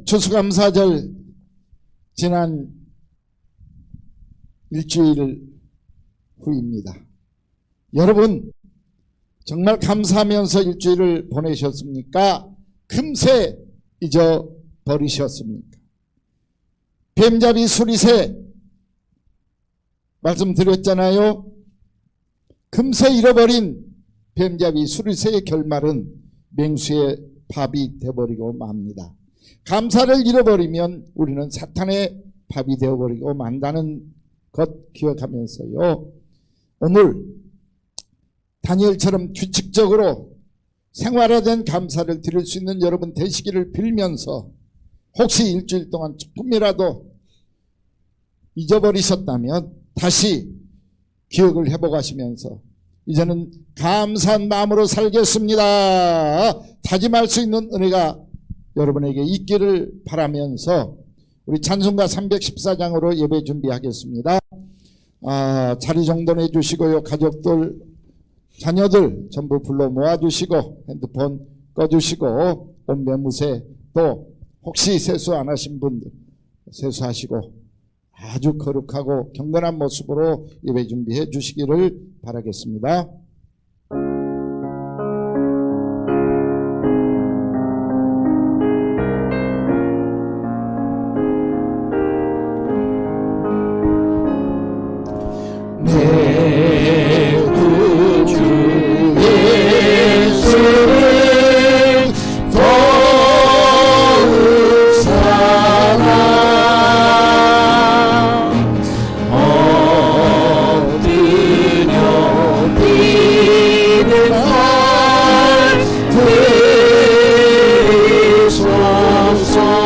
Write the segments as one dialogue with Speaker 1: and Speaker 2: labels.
Speaker 1: 추수감사절 지난 일주일 후입니다. 여러분 정말 감사하면서 일주일을 보내셨습니까? 금세 잊어버리셨습니까? 뱀잡이 수리새 말씀드렸잖아요. 금세 잃어버린 뱀잡이 수리새의 결말은 맹수의 밥이 되어버리고 맙니다. 감사를 잃어버리면 우리는 사탄의 밥이 되어버리고 만다는 것 기억하면서요, 오늘 다니엘처럼 규칙적으로 생활화된 감사를 드릴 수 있는 여러분 되시기를 빌면서, 혹시 일주일 동안 조금이라도 잊어버리셨다면 다시 기억을 회복하시면서 이제는 감사한 마음으로 살겠습니다 다짐할 수 있는 은혜가 여러분에게 있기를 바라면서 우리 찬송가 314장으로 예배 준비하겠습니다. 자리 정돈해 주시고요, 가족들 자녀들 전부 불러 모아주시고 핸드폰 꺼주시고 온 매무새, 또 혹시 세수 안 하신 분들 세수하시고 아주 거룩하고 경건한 모습으로 예배 준비해 주시기를 바라겠습니다.
Speaker 2: 내 구주 예수를 더욱 사랑 엎드려 비는 날 들으소서.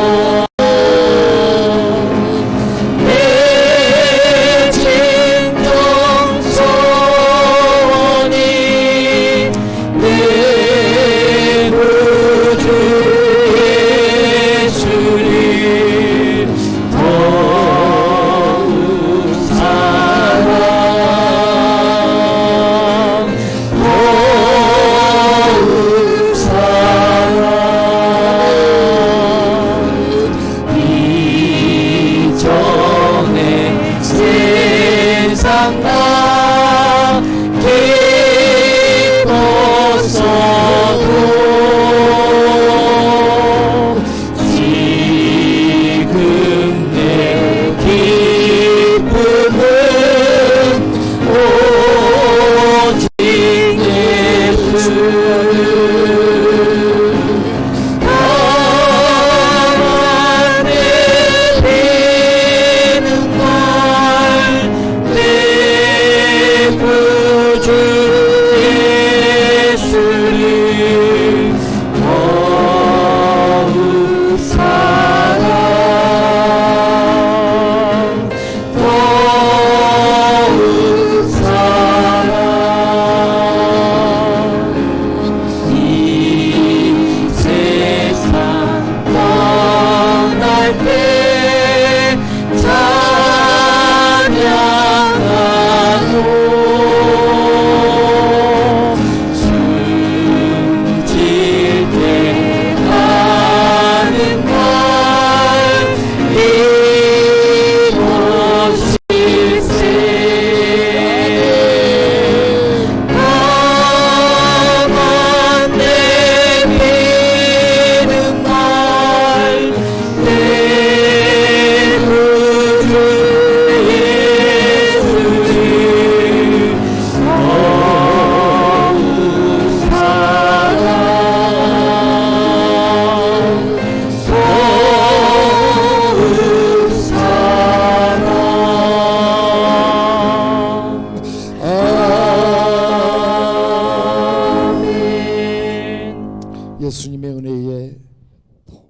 Speaker 1: 예수님의 은혜에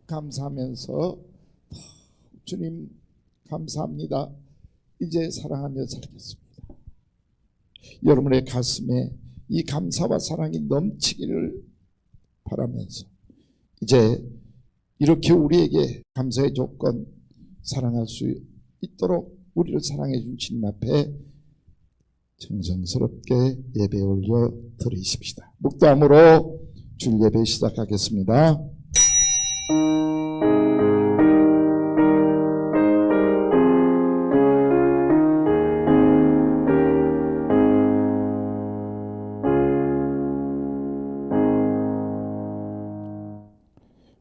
Speaker 1: 감사하면서 주님 감사합니다, 이제 사랑하며 살겠습니다. 여러분의 가슴에 이 감사와 사랑이 넘치기를 바라면서 이제 이렇게 우리에게 감사의 조건, 사랑할 수 있도록 우리를 사랑해 준 주님 앞에 정성스럽게 예배 올려 드리십시다. 묵도함으로 줄 예배 시작하겠습니다.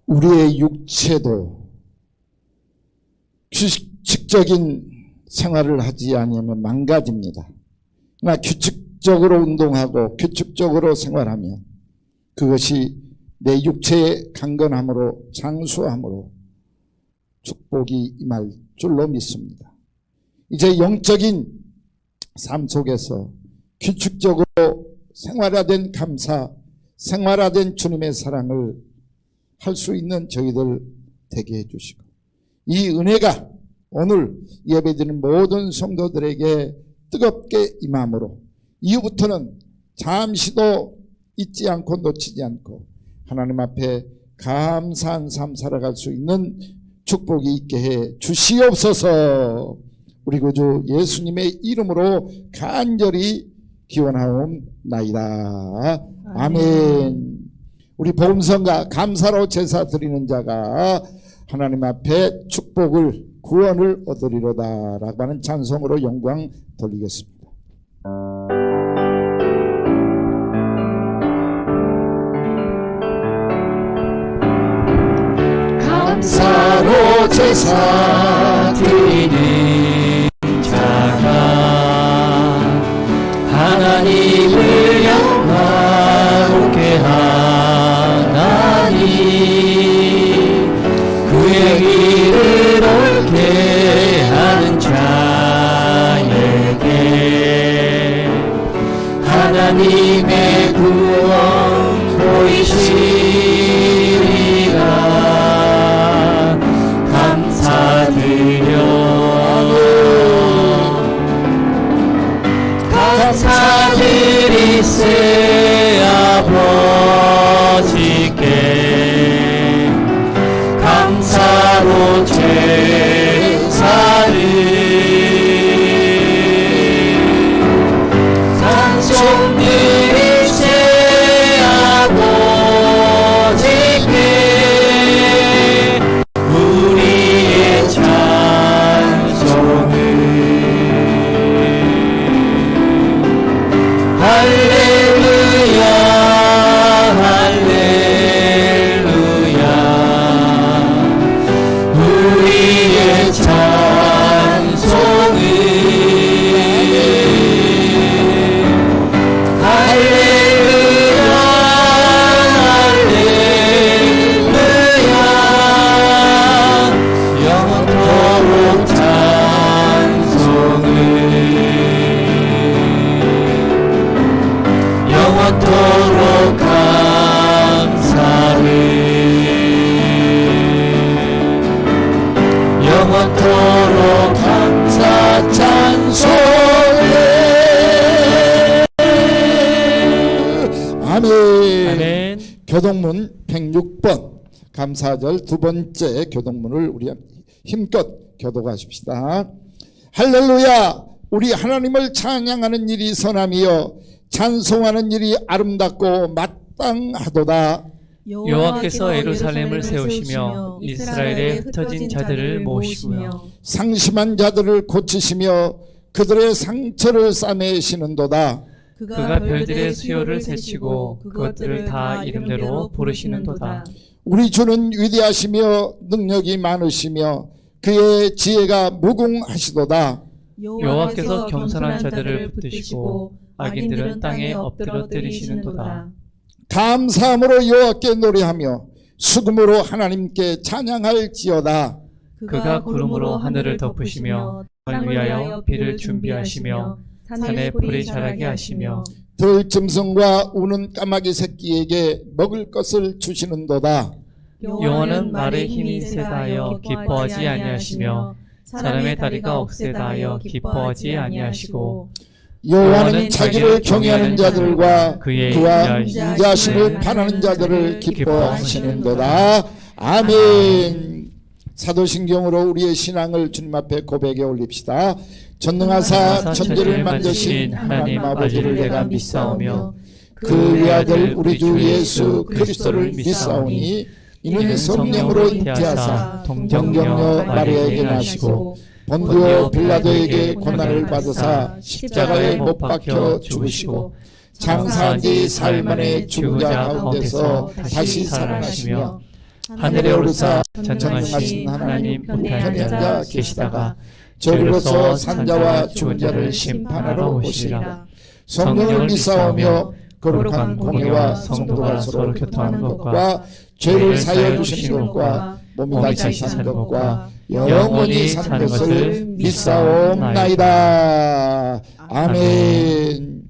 Speaker 1: 우리의 육체도 규칙적인 생활을 하지 아니하면 망가집니다. 그러나 규칙적으로 운동하고 규칙적으로 생활하면 그것이 내 육체의 강건함으로 장수함으로 축복이 임할 줄로 믿습니다. 이제 영적인 삶 속에서 규칙적으로 생활화된 감사, 생활화된 주님의 사랑을 할 수 있는 저희들 되게 해주시고, 이 은혜가 오늘 예배드리는 모든 성도들에게 뜨겁게 임함으로 이후부터는 잠시도 잊지 않고 놓치지 않고 하나님 앞에 감사한 삶 살아갈 수 있는 축복이 있게 해 주시옵소서. 우리 구주 예수님의 이름으로 간절히 기원하옵나이다. 아멘. 우리 복음성가 감사로 제사 드리는 자가 하나님 앞에 축복을 구원을 얻으리로다 라고 하는 찬송으로 영광 돌리겠습니다.
Speaker 2: 감사로 제사 드리는 자가 하나님을 영화롭게 하나니 그의 길을 옳게 하는 자에게 하나님의 구원 보이시리라. 감사드려 감사드리세 아버지께 감사로 제사를 찬송 드리세 아버지께 우리의 찬송을 할렐루야 할렐루야 우리의 찬송을 할렐루야 할렐루야 영원토록 찬송을 영원토록 감사를 영원토록 감사 찬송을
Speaker 1: 아멘.
Speaker 3: 아멘.
Speaker 1: 교동문 106번 감사절 두 번째 교동문을 우리 힘껏 교독하십시다. 할렐루야. 우리 하나님을 찬양하는 일이 선함이요 찬송하는 일이 아름답고 마땅하도다.
Speaker 3: 여호와께서 예루살렘을 세우시며 이스라엘의 흩어진 자들을 모으시며
Speaker 1: 상심한 자들을 고치시며 그들의 상처를 싸매시는도다.
Speaker 3: 그가 별들의 수요를 세치고 그것들을 다 이름대로 부르시는도다.
Speaker 1: 우리 주는 위대하시며 능력이 많으시며 그의 지혜가 무궁하시도다.
Speaker 3: 여호와께서 겸손한 자들을 붙드시고 악인들은 땅에 엎드려 때리시는도다.
Speaker 1: 감사함으로 여호와께 노래하며 수금으로 하나님께 찬양할지어다.
Speaker 3: 그가 구름으로 하늘을 덮으시며 땅을 위하여 비를 준비하시며 산에 풀이 자라게 하시며
Speaker 1: 들짐승과 우는 까마귀 새끼에게 먹을 것을 주시는도다.
Speaker 3: 여호와는 말에 힘이 세다하여 기뻐하지 아니하시며 사람의 다리가 억세다하여 기뻐하지 아니하시고
Speaker 1: 여호와는 자기를 경외하는 자들과
Speaker 3: 그의
Speaker 1: 그와
Speaker 3: 인자하심을
Speaker 1: 인자하심을 바라는 자들을 기뻐하시는도다. 아멘. 사도신경으로 우리의 신앙을 주님 앞에 고백해 올립시다. 전능하사 천지를 만드신 하나님 아버지를 내가 믿사오며 그 외아들 우리 주 예수 그리스도를 믿사오니 이는 성령으로 잉태하사 동정녀 마리아에게 나시고 본디오 빌라도에게 고난을 받으사 십자가에 못 박혀 죽으시고 장사한 지 사흘 만에 죽은 자 가운데서 다시 살아나시며
Speaker 3: 하늘에 오르사
Speaker 1: 전능하신
Speaker 3: 하나님
Speaker 1: 편에
Speaker 3: 편에
Speaker 1: 앉아
Speaker 3: 앉아 계시다가
Speaker 1: 저리로서 산자와 죽은 자를 심판하러 오시리라. 성령을 믿사오며 거룩한 공예와 성도가 서로 교통하는 것과 죄를 사여 주시는 것과 몸이 다시 사는 것과 영원히 사는 것을 믿사옵나이다. 아멘.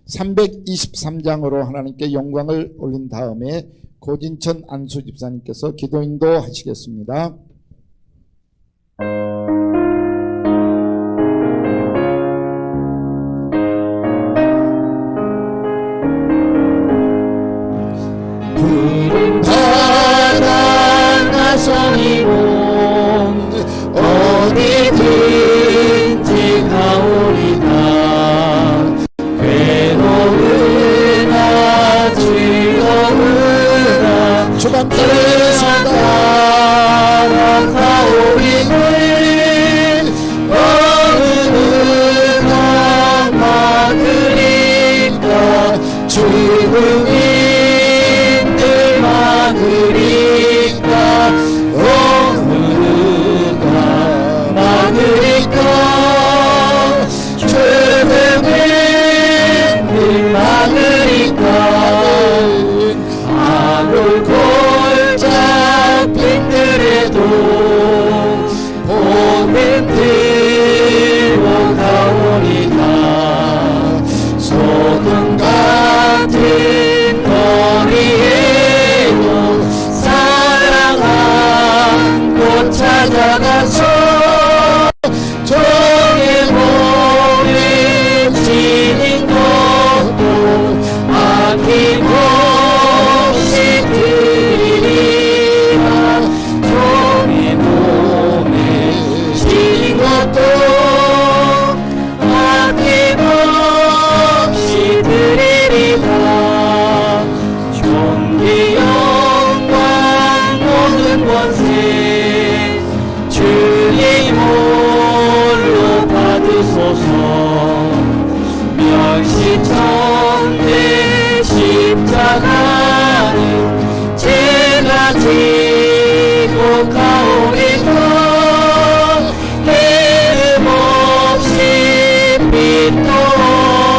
Speaker 1: 323장으로 하나님께 영광을 올린 다음에 고진천 안수 집사님께서 기도 인도하시겠습니다.
Speaker 2: 푸른 바다 나선이고 어디든지 가오리다. 괴로우나 즐거우나
Speaker 1: 주만
Speaker 2: 따라가오리니 어느 누가 막으리까. 죽음인들 막으리까. 어느 누가 막으리까. 죽음인들 막으리까. 아물 골짜 빈들에도 보는 들고 가오리다. 소금 같은 거리에도 사랑한 곳 찾아가서 종일 몸을 지닌 것도 아낌없이 드리리라. 종일 몸을 지닌 것도 아낌없이 드리리라. 존귀 영광 모든 권세 주의 홀로 받으소서. 멸시천대 십자가는 제가 지고 가오리다. 이름 없이 빛도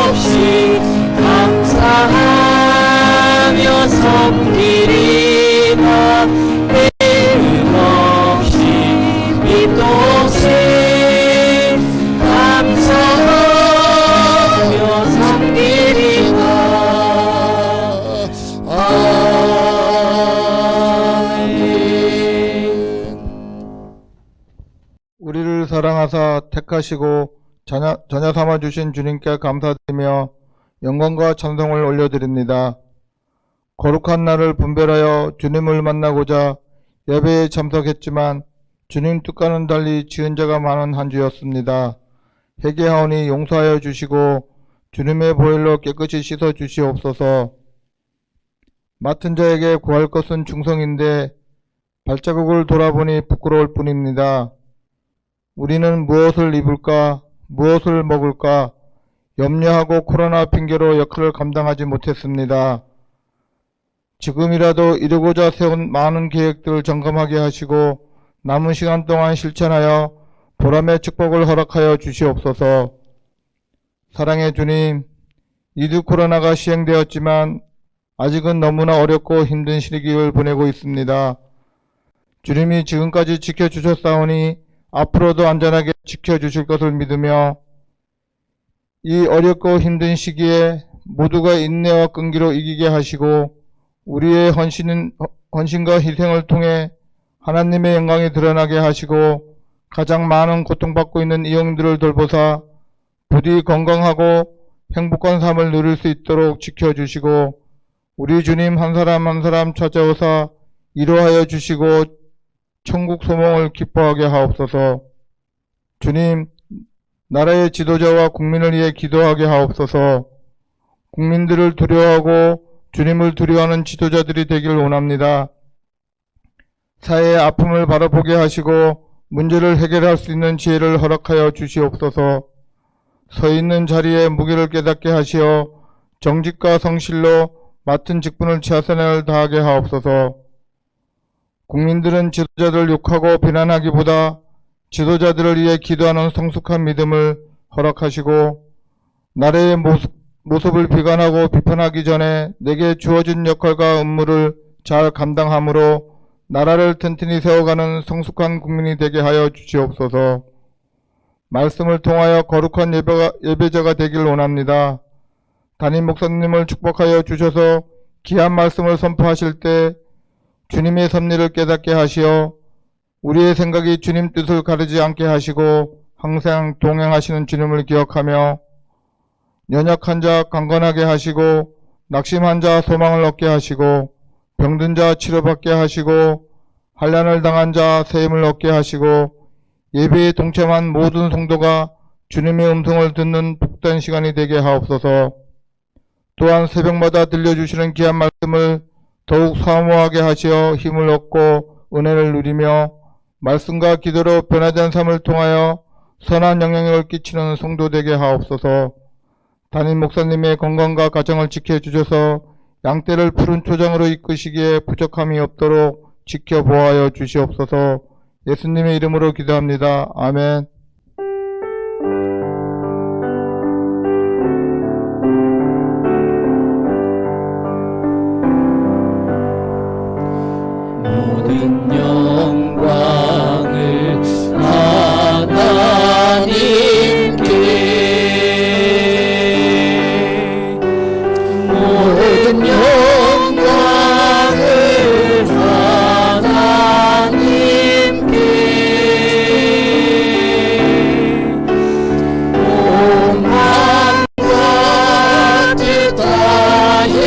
Speaker 2: 없이 감사하며 섬기리라. 이름 없이 빛도 없이 감사하며 섬기리라. 아멘.
Speaker 4: 우리를 사랑하사 택하시고 자녀 삼아 주신 주님께 감사드리며 영광과 찬송을 올려드립니다. 거룩한 날을 분별하여 주님을 만나고자 예배에 참석했지만 주님 뜻과는 달리 지은 자가 많은 한 주였습니다. 회개하오니 용서하여 주시고 주님의 보혈로 깨끗이 씻어 주시옵소서. 맡은 자에게 구할 것은 충성인데 발자국을 돌아보니 부끄러울 뿐입니다. 우리는 무엇을 입을까, 무엇을 먹을까 염려하고 코로나 핑계로 역할을 감당하지 못했습니다. 지금이라도 이루고자 세운 많은 계획들을 점검하게 하시고 남은 시간 동안 실천하여 보람의 축복을 허락하여 주시옵소서. 사랑의 주님, 이두 코로나가 시행되었지만 아직은 너무나 어렵고 힘든 시기를 보내고 있습니다. 주님이 지금까지 지켜주셨사오니 앞으로도 안전하게 지켜주실 것을 믿으며 이 어렵고 힘든 시기에 모두가 인내와 끈기로 이기게 하시고 우리의 헌신과 희생을 통해 하나님의 영광이 드러나게 하시고 가장 많은 고통받고 있는 이영들을 돌보사 부디 건강하고 행복한 삶을 누릴 수 있도록 지켜주시고 우리 주님 한 사람 한 사람 찾아오사 위로하여 주시고 천국 소망을 기뻐하게 하옵소서. 주님, 나라의 지도자와 국민을 위해 기도하게 하옵소서. 국민들을 두려워하고 주님을 두려워하는 지도자들이 되길 원합니다. 사회의 아픔을 바라보게 하시고 문제를 해결할 수 있는 지혜를 허락하여 주시옵소서. 서 있는 자리에 무게를 깨닫게 하시어 정직과 성실로 맡은 직분을 최선을 다하게 하옵소서. 국민들은 지도자들을 욕하고 비난하기보다 지도자들을 위해 기도하는 성숙한 믿음을 허락하시고 나라의 모습을 비관하고 비판하기 전에 내게 주어진 역할과 업무를 잘 감당함으로 나라를 튼튼히 세워가는 성숙한 국민이 되게 하여 주시옵소서. 말씀을 통하여 거룩한 예배자가 되길 원합니다. 담임 목사님을 축복하여 주셔서 귀한 말씀을 선포하실 때 주님의 섭리를 깨닫게 하시어 우리의 생각이 주님 뜻을 가르지 않게 하시고 항상 동행하시는 주님을 기억하며 연약한 자 강건하게 하시고 낙심한 자 소망을 얻게 하시고 병든 자 치료받게 하시고 환난을 당한 자 세임을 얻게 하시고 예배에 동참한 모든 성도가 주님의 음성을 듣는 복된 시간이 되게 하옵소서. 또한 새벽마다 들려주시는 귀한 말씀을 더욱 사모하게 하시어 힘을 얻고 은혜를 누리며 말씀과 기도로 변화된 삶을 통하여 선한 영향력을 끼치는 성도 되게 하옵소서. 담임 목사님의 건강과 가정을 지켜주셔서 양떼를 푸른 초장으로 이끄시기에 부족함이 없도록 지켜보아여 주시옵소서. 예수님의 이름으로 기도합니다. 아멘.
Speaker 2: 모든 영광을 하나님께 모든 영광을 하나님께 온 마음과 뜻 다해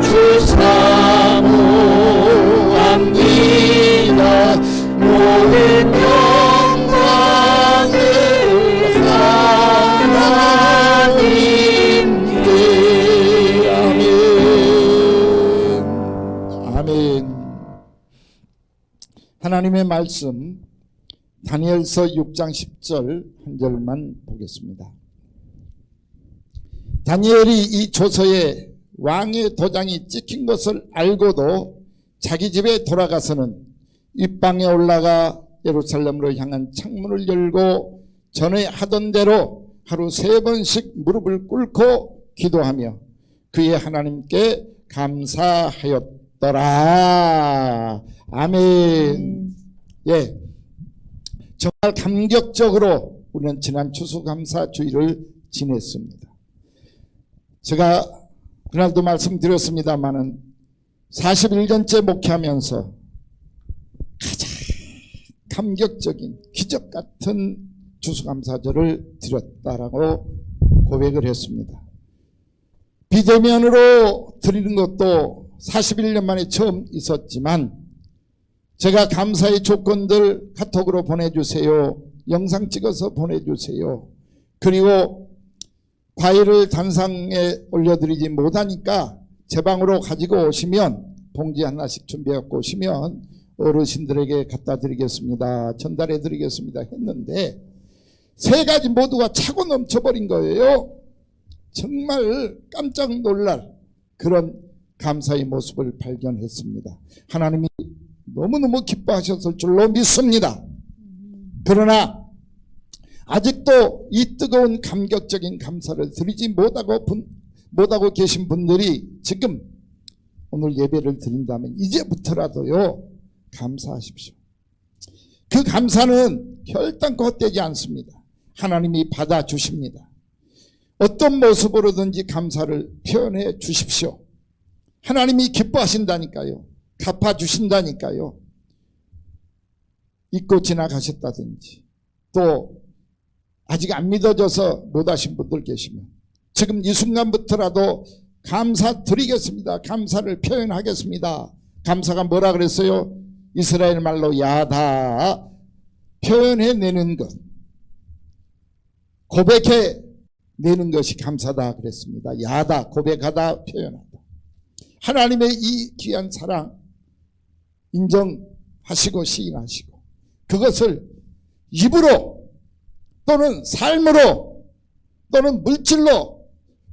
Speaker 2: 주 사모합니다. 모든 영광을 하나님께. 아멘.
Speaker 1: 아멘. 하나님의 말씀 다니엘서 6장 10절 한 절만 보겠습니다. 다니엘이 이 조서에 왕의 도장이 찍힌 것을 알고도 자기 집에 돌아가서는 윗방에 올라가 예루살렘으로 향한 창문을 열고 전에 하던 대로 하루 3번씩 무릎을 꿇고 기도하며 그의 하나님께 감사하였더라. 아멘. 예, 정말 감격적으로 우리는 지난 추수감사 주일을 지냈습니다. 제가 그날도 말씀드렸습니다마는 41년째 목회하면서 가장 감격적인 기적 같은 추수감사절을 드렸다라고 고백을 했습니다. 비대면으로 드리는 것도 41년 만에 처음 있었지만 제가 감사의 조건들 카톡으로 보내주세요. 영상 찍어서 보내주세요. 그리고 과일을 단상에 올려드리지 못하니까 제 방으로 가지고 오시면 봉지 하나씩 준비해갖고 오시면 어르신들에게 갖다 드리겠습니다. 전달해 드리겠습니다 했는데 3가지 모두가 차고 넘쳐버린 거예요. 정말 깜짝 놀랄 그런 감사의 모습을 발견했습니다. 하나님이 너무너무 기뻐하셨을 줄로 믿습니다. 그러나 아직도 이 뜨거운 감격적인 감사를 드리지 못하고 계신 분들이 지금 오늘 예배를 드린다면 이제부터라도요 감사하십시오. 그 감사는 결단코 헛되지 않습니다. 하나님이 받아주십니다. 어떤 모습으로든지 감사를 표현해 주십시오. 하나님이 기뻐하신다니까요. 갚아주신다니까요. 잊고 지나가셨다든지 또 아직 안 믿어져서 못하신 분들 계시면 지금 이 순간부터라도 감사드리겠습니다. 감사를 표현하겠습니다. 감사가 뭐라 그랬어요? 이스라엘 말로 야다, 표현해내는 것, 고백해내는 것이 감사다 그랬습니다. 야다, 고백하다, 표현하다. 하나님의 이 귀한 사랑 인정하시고 시인하시고 그것을 입으로 또는 삶으로 또는 물질로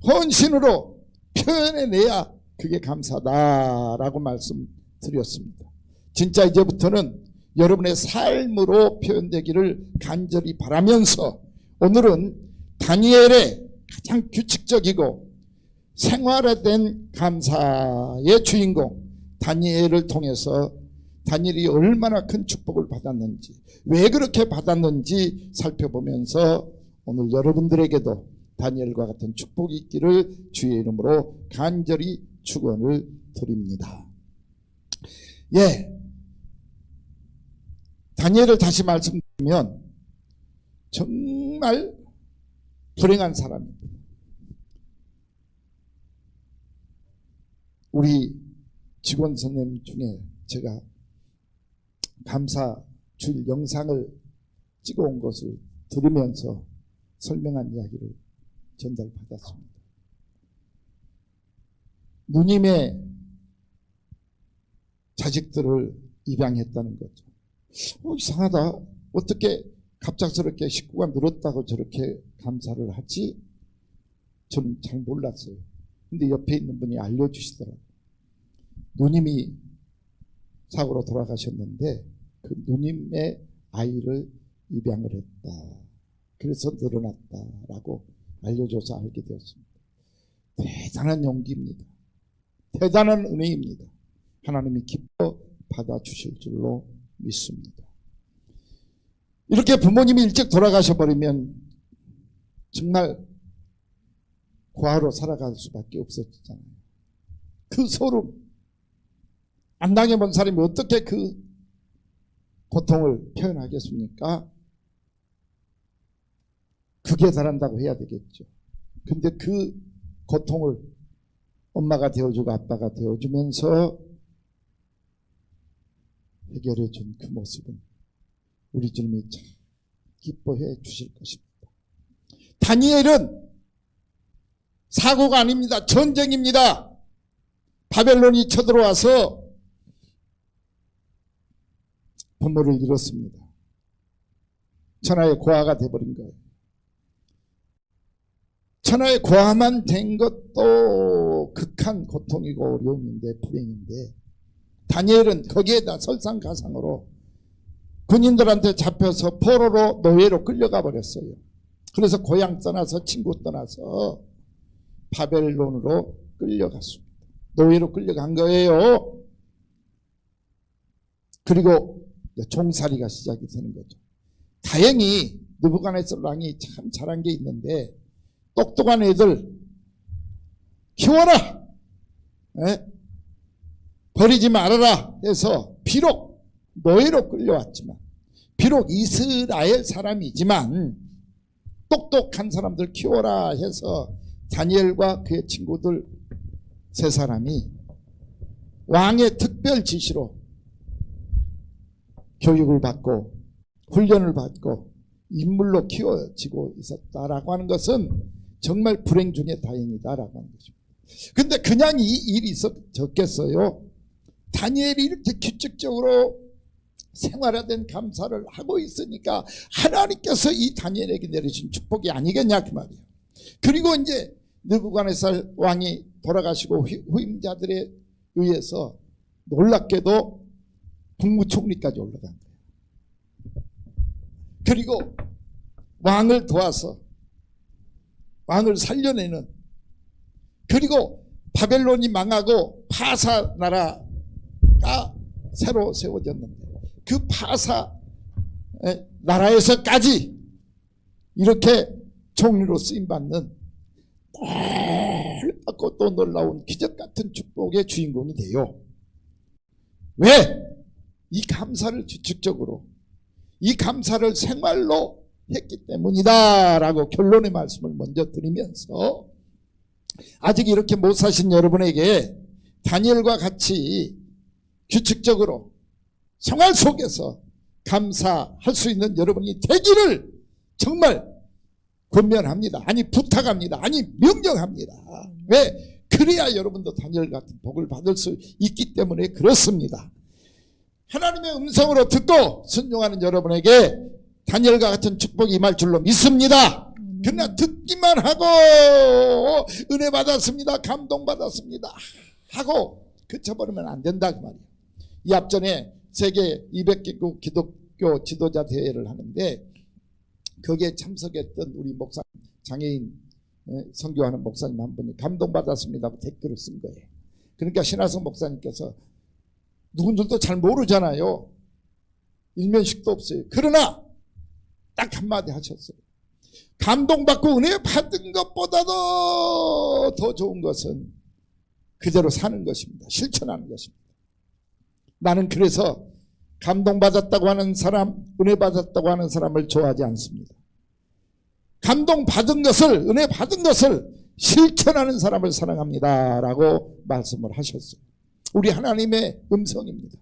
Speaker 1: 헌신으로 표현해내야 그게 감사다라고 말씀드렸습니다. 진짜 이제부터는 여러분의 삶으로 표현되기를 간절히 바라면서 오늘은 다니엘의 가장 규칙적이고 생활화된 감사의 주인공 다니엘을 통해서 다니엘이 얼마나 큰 축복을 받았는지, 왜 그렇게 받았는지 살펴보면서 오늘 여러분들에게도 다니엘과 같은 축복이 있기를 주의 이름으로 간절히 축원을 드립니다. 예, 다니엘을 다시 말씀드리면 정말 불행한 사람입니다. 우리 직원 선생님 중에 제가 감사 주일 영상을 찍어온 것을 들으면서 설명한 이야기를 전달받았습니다. 누님의 자식들을 입양했다는 거죠. 이상하다. 어떻게 갑작스럽게 식구가 늘었다고 저렇게 감사를 하지? 저는 잘 몰랐어요. 근데 옆에 있는 분이 알려주시더라고요. 누님이 사고로 돌아가셨는데 그 누님의 아이를 입양을 했다. 그래서 늘어났다라고 알려줘서 알게 되었습니다. 대단한 용기입니다. 대단한 은혜입니다. 하나님이 기뻐 받아주실 줄로 믿습니다. 이렇게 부모님이 일찍 돌아가셔버리면 정말 고아로 살아갈 수밖에 없었잖아요. 그 소름, 안 당해본 사람이 어떻게 그 고통을 표현하겠습니까? 극에 달한다고 해야 되겠죠. 근데 그 고통을 엄마가 되어주고 아빠가 되어주면서 해결해 준 그 모습은 우리 주님이 참 기뻐해 주실 것입니다. 다니엘은 사고가 아닙니다. 전쟁입니다. 바벨론이 쳐들어와서 부모를 잃었습니다. 천하의 고아가 되어버린 거예요. 천하의 고아만 된 것도 극한 고통이고 어려움인데, 불행인데, 다니엘은 거기에다 설상가상으로 군인들한테 잡혀서 포로로 노예로 끌려가 버렸어요. 그래서 고향 떠나서 친구 떠나서 바벨론으로 끌려갔습니다. 노예로 끌려간 거예요. 그리고 종살이가 시작이 되는 거죠. 다행히 느부갓네살 왕이 참 잘한 게 있는데, 똑똑한 애들 키워라, 버리지 말아라 해서 비록 노예로 끌려왔지만, 비록 이스라엘 사람이지만 똑똑한 사람들 키워라 해서 다니엘과 그의 친구들 세 사람이 왕의 특별 지시로 교육을 받고 훈련을 받고 인물로 키워지고 있었다라고 하는 것은 정말 불행 중에 다행이다라고 하는 것입니다. 근데 그냥 이 일이 있었겠어요? 다니엘이 이렇게 규칙적으로 생활화된 감사를 하고 있으니까 하나님께서 이 다니엘에게 내리신 축복이 아니겠냐 그 말이에요. 그리고 이제 느부갓네살 왕이 돌아가시고 후임자들에 의해서 놀랍게도 국무총리까지 올라간 거예요. 그리고 왕을 도와서 왕을 살려내는, 그리고 바벨론이 망하고 파사 나라가 새로 세워졌는데 그 파사 나라에서까지 이렇게 총리로 쓰임받는 놀랍고 또 놀라운 기적같은 축복의 주인공이 돼요. 왜? 이 감사를 규칙적으로, 이 감사를 생활로 했기 때문이다 라고 결론의 말씀을 먼저 드리면서, 아직 이렇게 못 사신 여러분에게 다니엘과 같이 규칙적으로 생활 속에서 감사할 수 있는 여러분이 되기를 정말 권면합니다. 아니 부탁합니다. 아니 명령합니다. 왜? 그래야 여러분도 다니엘 같은 복을 받을 수 있기 때문에 그렇습니다. 하나님의 음성으로 듣고 순종하는 여러분에게 다니엘과 같은 축복이 임할 줄로 믿습니다. 그러나 듣기만 하고 은혜 받았습니다, 감동 받았습니다 하고 그쳐버리면 안 된다 그 말이에요. 이 앞전에 세계 200개국 기독교 지도자 대회를 하는데 거기에 참석했던 우리 목사 장애인 선교하는 목사님 한 분이 감동받았습니다 댓글을 쓴 거예요. 그러니까 신하성 목사님께서 누군들도 잘 모르잖아요. 일면식도 없어요. 그러나 딱 한마디 하셨어요. 감동받고 은혜 받은 것보다도 더 좋은 것은 그대로 사는 것입니다. 실천하는 것입니다. 나는 그래서 감동받았다고 하는 사람, 은혜 받았다고 하는 사람을 좋아하지 않습니다. 감동받은 것을, 은혜 받은 것을 실천하는 사람을 사랑합니다 라고 말씀을 하셨어요. 우리 하나님의 음성입니다.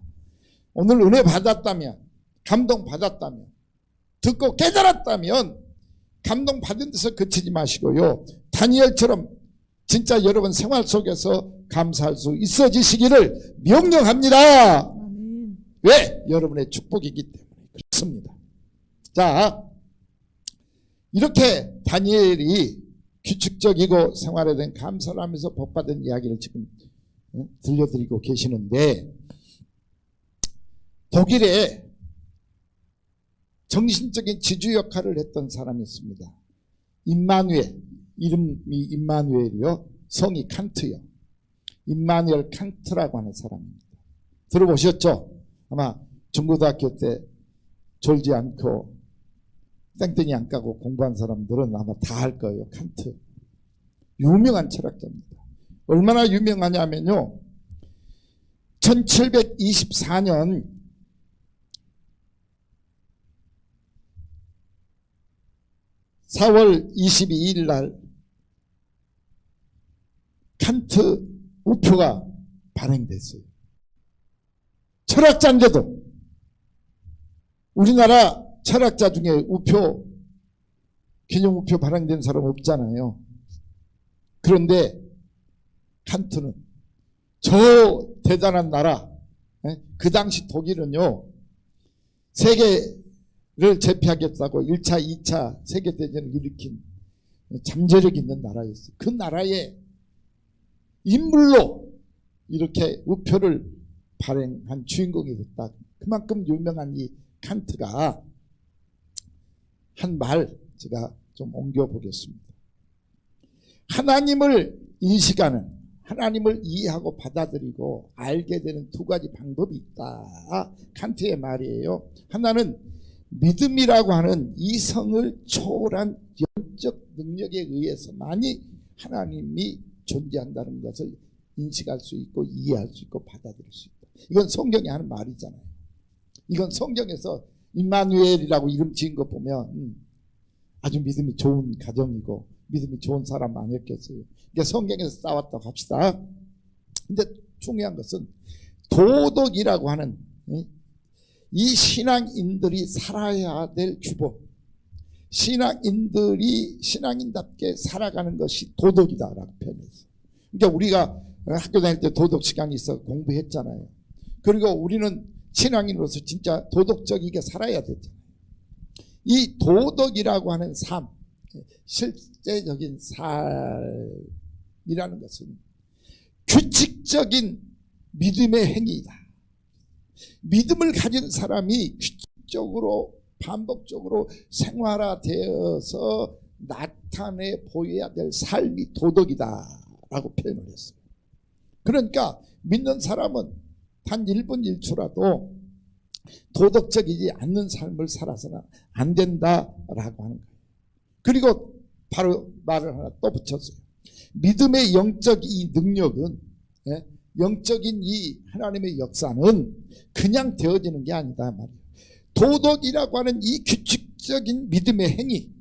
Speaker 1: 오늘 은혜 받았다면, 감동 받았다면, 듣고 깨달았다면 감동 받은 데서 그치지 마시고요. 다니엘처럼 진짜 여러분 생활 속에서 감사할 수 있어지시기를 명령합니다. 왜? 여러분의 축복이기 때문에 그렇습니다. 자, 이렇게 다니엘이 규칙적이고 생활에 대한 감사를 하면서 복받은 이야기를 지금 들려드리고 계시는데, 독일에 정신적인 지주 역할을 했던 사람이 있습니다. 임마누엘, 이름이 임마누엘이요, 성이 칸트요. 임마누엘 칸트라고 하는 사람입니다. 들어보셨죠? 아마 중고등학교 때 졸지 않고 땡땡이 안 까고 공부한 사람들은 아마 다 알 거예요. 칸트. 유명한 철학자입니다. 얼마나 유명하냐면요, 1724년 4월 22일 날 칸트 우표가 발행됐어요. 철학자인데도, 우리나라 철학자 중에 우표, 기념우표 발행된 사람 없잖아요. 그런데 칸트는 저 대단한 나라, 그 당시 독일은요, 세계를 제패하겠다고 1차, 2차 세계대전을 일으킨 잠재력 있는 나라였어요. 그 나라의 인물로 이렇게 우표를 발행한 주인공이 됐다. 그만큼 유명한 이 칸트가 한 말 제가 좀 옮겨보겠습니다. 하나님을 인식하는, 하나님을 이해하고 받아들이고 알게 되는 두 가지 방법이 있다. 칸트의 말이에요. 하나는 믿음이라고 하는 이성을 초월한 영적 능력에 의해서만이 하나님이 존재한다는 것을 인식할 수 있고 이해할 수 있고 받아들일 수 있다. 이건 성경이 하는 말이잖아요. 이건 성경에서 임마누엘이라고 이름 지은 거 보면 아주 믿음이 좋은 가정이고 믿음이 좋은 사람 아니었겠어요. 그러니까 성경에서 싸웠다고 합시다. 근데 중요한 것은 도덕이라고 하는 이 신앙인들이 살아야 될 주범, 신앙인들이 신앙인답게 살아가는 것이 도덕이다라고 표현했어요. 그러니까 우리가 학교 다닐 때 도덕 시간이 있어 공부했잖아요. 그리고 우리는 신앙인으로서 진짜 도덕적이게 살아야 되잖아요. 이 도덕이라고 하는 삶, 실제적인 삶이라는 것은 규칙적인 믿음의 행위이다. 믿음을 가진 사람이 규칙적으로 반복적으로 생활화되어서 나타내 보여야 될 삶이 도덕이다라고 표현을 했어요. 그러니까 믿는 사람은 단 1분 1초라도 도덕적이지 않는 삶을 살아서는 안 된다라고 하는 거예요. 그리고 바로 말을 하나 또 붙였어요. 믿음의 영적 이 능력은, 영적인 이 하나님의 역사는 그냥 되어지는 게 아니다 말이에요. 도덕이라고 하는 이 규칙적인 믿음의 행위,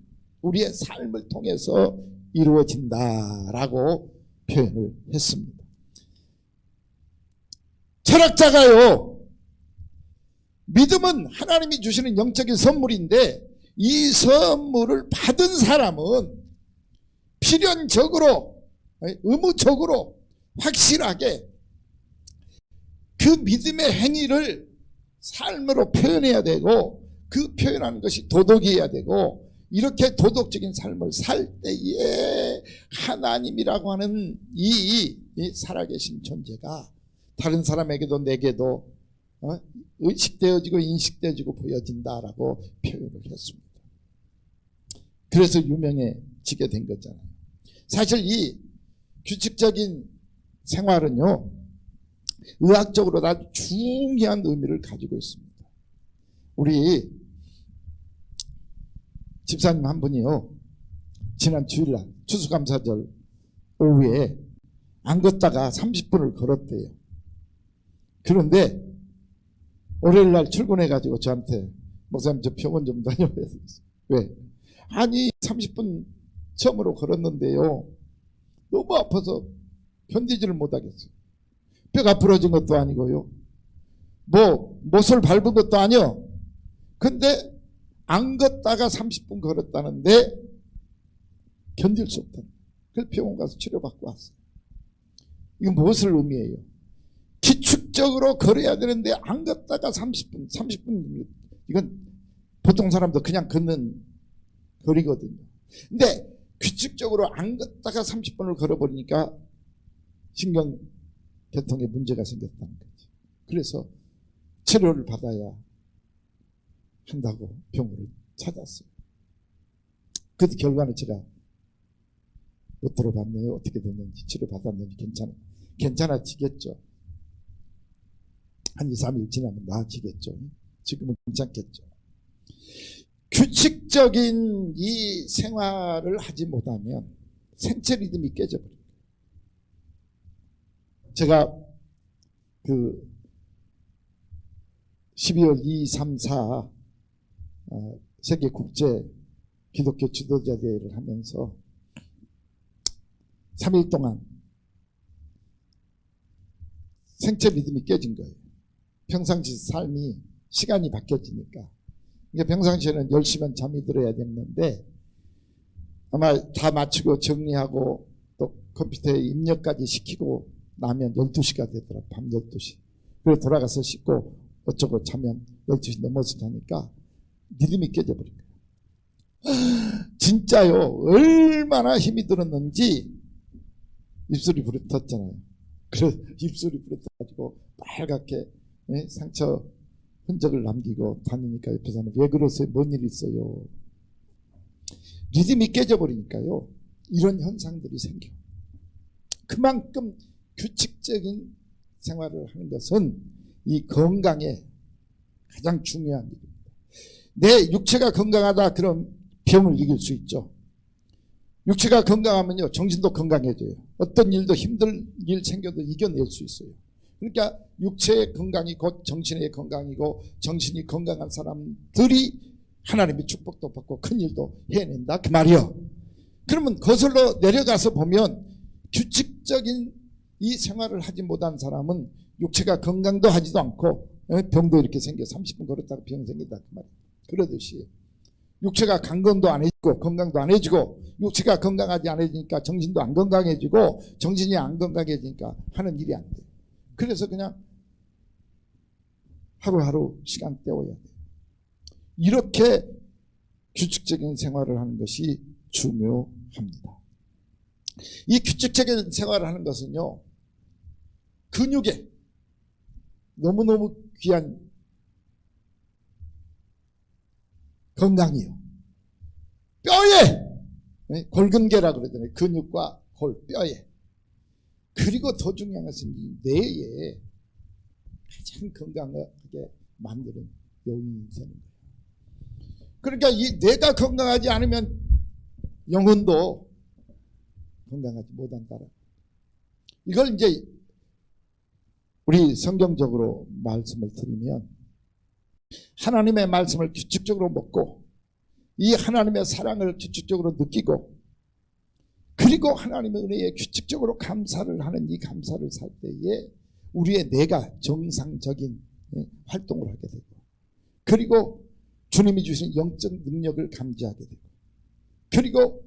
Speaker 1: 우리의 삶을 통해서 이루어진다라고 표현을 했습니다. 철학자가요, 믿음은 하나님이 주시는 영적인 선물인데 이 선물을 받은 사람은 필연적으로, 의무적으로 확실하게 그 믿음의 행위를 삶으로 표현해야 되고, 그 표현하는 것이 도덕이어야 되고, 이렇게 도덕적인 삶을 살 때에 하나님이라고 하는 이 살아계신 존재가 다른 사람에게도 내게도 의식되어지고 인식되어지고 보여진다라고 표현을 했습니다. 그래서 유명해지게 된 거잖아요. 사실 이 규칙적인 생활은요, 의학적으로 아주 중요한 의미를 가지고 있습니다. 우리 집사님 한 분이요, 지난 주일날 추수감사절 오후에 안 걷다가 30분을 걸었대요. 그런데 월요일날 출근해가지고 저한테 목사님 저 병원 좀 다녀와야 되겠어요. 왜? 아니 30분 처음으로 걸었는데요, 너무 아파서 견디지를 못하겠어요. 뼈가 부러진 것도 아니고요, 뭐 못을 밟은 것도 아니요. 근데 안 걷다가 30분 걸었다는데 견딜 수 없다. 그래서 병원 가서 치료받고 왔어요. 이건 무엇을 의미해요? 기축적으로 걸어야 되는데 안 걷다가 30분, 이건 보통 사람도 그냥 걷는 거리거든요. 근데 규칙적으로 안 걷다가 30분을 걸어버리니까 신경계통에 문제가 생겼다는 거지. 그래서 치료를 받아야 한다고 병원을 찾았어요. 그 결과는 제가 못 들어봤네요. 어떻게 됐는지, 치료받았는지. 괜찮아지겠죠. 한 2, 3일 지나면 나아지겠죠. 지금은 괜찮겠죠. 규칙적인 이 생활을 하지 못하면 생체 리듬이 깨져버려요. 제가 그 12월 2, 3, 4 세계 국제 기독교 지도자 대회를 하면서 3일 동안 생체 리듬이 깨진 거예요. 평상시 삶이 시간이 바뀌어지니까. 그러니까 평상시에는 10시면 잠이 들어야 됐는데 아마 다 마치고 정리하고 또 컴퓨터에 입력까지 시키고 나면 12시가 되더라고요. 밤 12시. 그래서 돌아가서 씻고 어쩌고 자면 12시 넘어서 자니까 리듬이 깨져버린 거예요. 진짜요. 얼마나 힘이 들었는지 입술이 부르텄잖아요. 그래서 입술이 부르텄가지고 빨갛게 상처 흔적을 남기고 다니니까 옆에서는 왜 그러세요? 뭔 일 있어요? 리듬이 깨져버리니까요, 이런 현상들이 생겨. 그만큼 규칙적인 생활을 하는 것은 이 건강에 가장 중요한 일입니다. 내 육체가 건강하다 그럼 병을 이길 수 있죠. 육체가 건강하면요, 정신도 건강해져요. 어떤 일도 힘들 일 생겨도 이겨낼 수 있어요. 그러니까 육체의 건강이 곧 정신의 건강이고, 정신이 건강한 사람들이 하나님의 축복도 받고 큰 일도 해낸다 그 말이요. 그러면 거슬러 내려가서 보면 규칙적인 이 생활을 하지 못한 사람은 육체가 건강도 하지도 않고 병도 이렇게 생겨 30분 걸었다가 병 생긴다 그 말이에요. 그러듯이 육체가 강건도 안 해지고 건강도 안 해지고, 육체가 건강하지 않아지니까 정신도 안 건강해지고, 정신이 안 건강해지니까 하는 일이 안 돼요. 그래서 그냥 하루하루 시간 때워야 돼요. 이렇게 규칙적인 생활을 하는 것이 중요합니다. 이 규칙적인 생활을 하는 것은요, 근육에 너무너무 귀한 건강이요. 뼈에, 골근계라고 그러잖아요. 근육과 골, 뼈에. 그리고 더 중요한 것은 이 뇌에 가장 건강하게 만드는 요인이 되는 거예요. 그러니까 이 뇌가 건강하지 않으면 영혼도 건강하지 못한다. 이걸 이제 우리 성경적으로 말씀을 드리면, 하나님의 말씀을 규칙적으로 먹고 이 하나님의 사랑을 규칙적으로 느끼고, 그리고 하나님의 은혜에 규칙적으로 감사를 하는 이 감사를 살 때에 우리의 뇌가 정상적인 활동을 하게 되고, 그리고 주님이 주신 영적 능력을 감지하게 되고, 그리고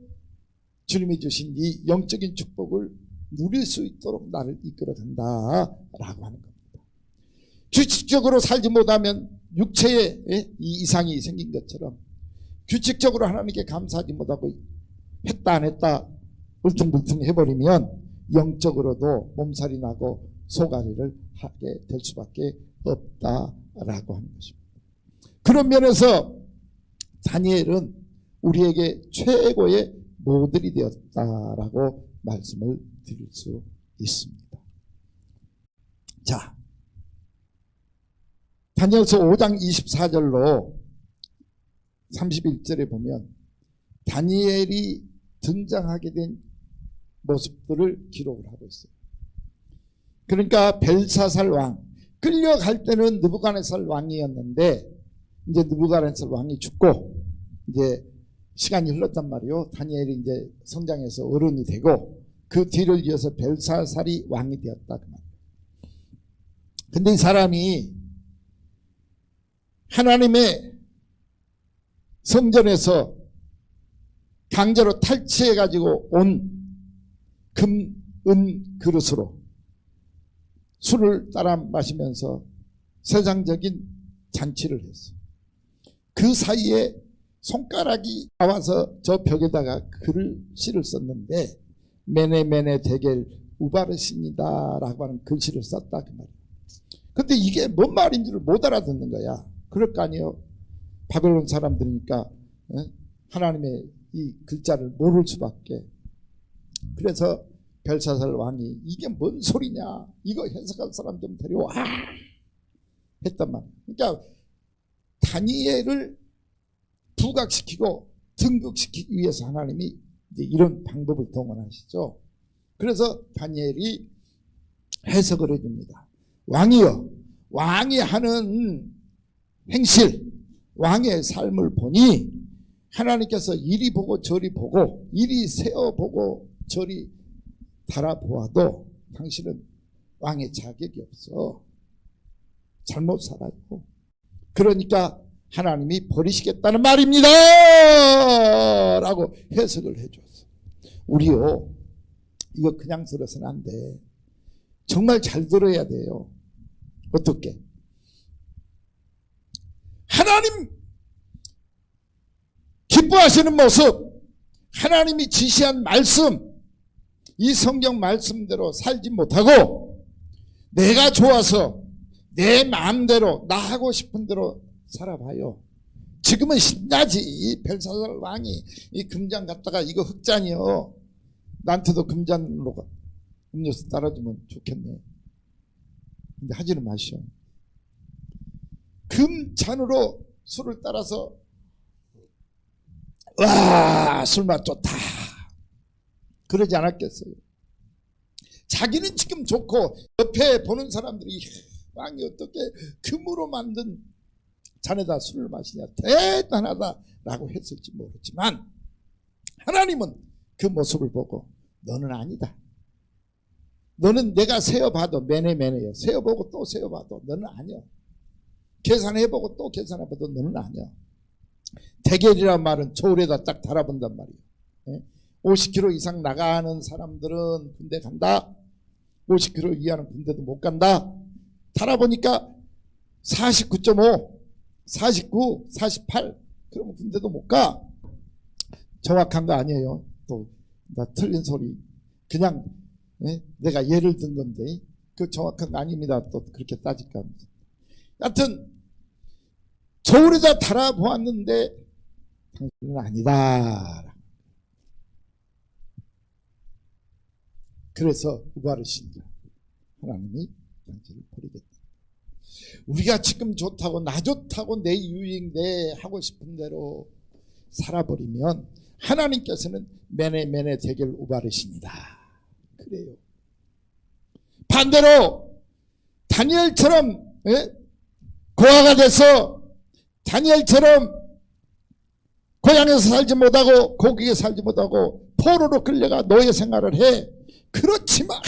Speaker 1: 주님이 주신 이 영적인 축복을 누릴 수 있도록 나를 이끌어 간다라고 하는 겁니다. 규칙적으로 살지 못하면 육체에 이 이상이 생긴 것처럼, 규칙적으로 하나님께 감사하지 못하고 했다 안 했다 울퉁불퉁 해버리면 영적으로도 몸살이 나고 소가리를 하게 될 수밖에 없다라고 하는 것입니다. 그런 면에서 다니엘은 우리에게 최고의 모델이 되었다라고 말씀을 드릴 수 있습니다. 자, 다니엘서 5장 24절로 31절에 보면 다니엘이 등장하게 된 모습들을 기록을 하고 있어요. 그러니까 벨사살 왕, 끌려갈 때는 느부갓네살 왕이었는데 이제 느부갓네살 왕이 죽고 이제 시간이 흘렀단 말이요. 다니엘이 이제 성장해서 어른이 되고 그 뒤를 이어서 벨사살이 왕이 되었다 그 말이에요. 근데 이 사람이 하나님의 성전에서 강제로 탈취해 가지고 온 금, 은 그릇으로 술을 따라 마시면서 세상적인 잔치를 했어. 그 사이에 손가락이 나와서 저 벽에다가 글씨를 썼는데 메네 데겔 우바르십니다 라고 하는 글씨를 썼다 그 말이야. 근데 이게 뭔 말인지를 못 알아듣는 거야. 그럴 거 아니에요. 바벨론 사람들이니까 하나님의 이 글자를 모를 수밖에. 그래서 벨사살 왕이 이게 뭔 소리냐, 이거 해석할 사람 좀 데려와 했단 말이야. 그러니까 다니엘을 부각시키고 등극시키기 위해서 하나님이 이제 이런 방법을 동원하시죠. 그래서 다니엘이 해석을 해줍니다. 왕이여, 왕이 하는 행실, 왕의 삶을 보니 하나님께서 이리 보고 저리 보고 이리 세어보고 저리 달아보아도 당신은 왕의 자격이 없어. 잘못 살아요. 그러니까 하나님이 버리시겠다는 말입니다 라고 해석을 해줬어. 우리요, 이거 그냥 들어서는 안 돼. 정말 잘 들어야 돼요. 어떻게? 하나님 기뻐하시는 모습, 하나님이 지시한 말씀, 이 성경 말씀대로 살지 못하고 내가 좋아서 내 마음대로 나 하고 싶은 대로 살아봐요. 지금은 신나지. 이 벨사살 왕이 이 금잔 갖다가 이거 흑잔이요, 나한테도 금잔으로 음료수 따라주면 좋겠네. 근데 하지는 마시오. 금잔으로 술을 따라서 와, 술맛 좋다 그러지 않았겠어요? 자기는 지금 좋고 옆에 보는 사람들이 왕이 어떻게 금으로 만든 잔에다 술을 마시냐, 대단하다 라고 했을지 모르지만 하나님은 그 모습을 보고 너는 아니다. 너는 내가 세어봐도 매네매네요. 세어보고 또 세어봐도 너는 아니야. 계산해보고 또 계산해봐도 너는 아니야. 대결이란 말은 저울에다 딱 달아본단 말이에요. 50km 이상 나가는 사람들은 군대 간다. 50km 이하는 군대도 못 간다. 달아보니까 49.5, 49, 48 그러면 군대도 못 가. 정확한 거 아니에요. 또 나 틀린 소리 그냥 내가 예를 든 건데 그 정확한 거 아닙니다. 또 그렇게 따질까. 하여튼 저울에다 달아보았는데 당신은 아니다. 그래서 우바르신다. 하나님이 당신을 버리겠다. 우리가 지금 좋다고 나 좋다고 내 유익 내 하고 싶은 대로 살아버리면 하나님께서는 매네 대결 우바르십니다. 그래요. 반대로 다니엘처럼 고아가 돼서 다니엘처럼 고향에서 살지 못하고 고국에 살지 못하고 포로로 끌려가 노예 생활을 해. 그렇지만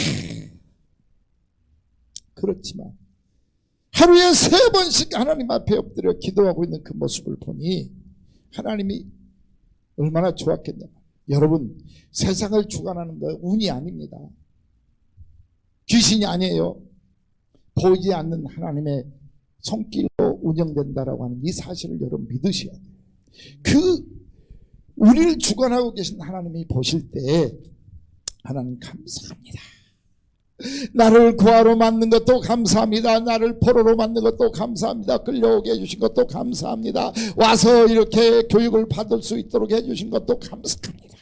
Speaker 1: 하루에 3번씩 하나님 앞에 엎드려 기도하고 있는 그 모습을 보니 하나님이 얼마나 좋았겠냐. 여러분, 세상을 주관하는 거 운이 아닙니다. 귀신이 아니에요. 보이지 않는 하나님의 손길로 운영된다라고 하는 이 사실을 여러분 믿으셔야 돼요. 그 우리를 주관하고 계신 하나님이 보실 때 하나님 감사합니다. 나를 구하러 만든 것도 감사합니다. 나를 포로로 만든 것도 감사합니다. 끌려오게 해주신 것도 감사합니다. 와서 이렇게 교육을 받을 수 있도록 해주신 것도 감사합니다.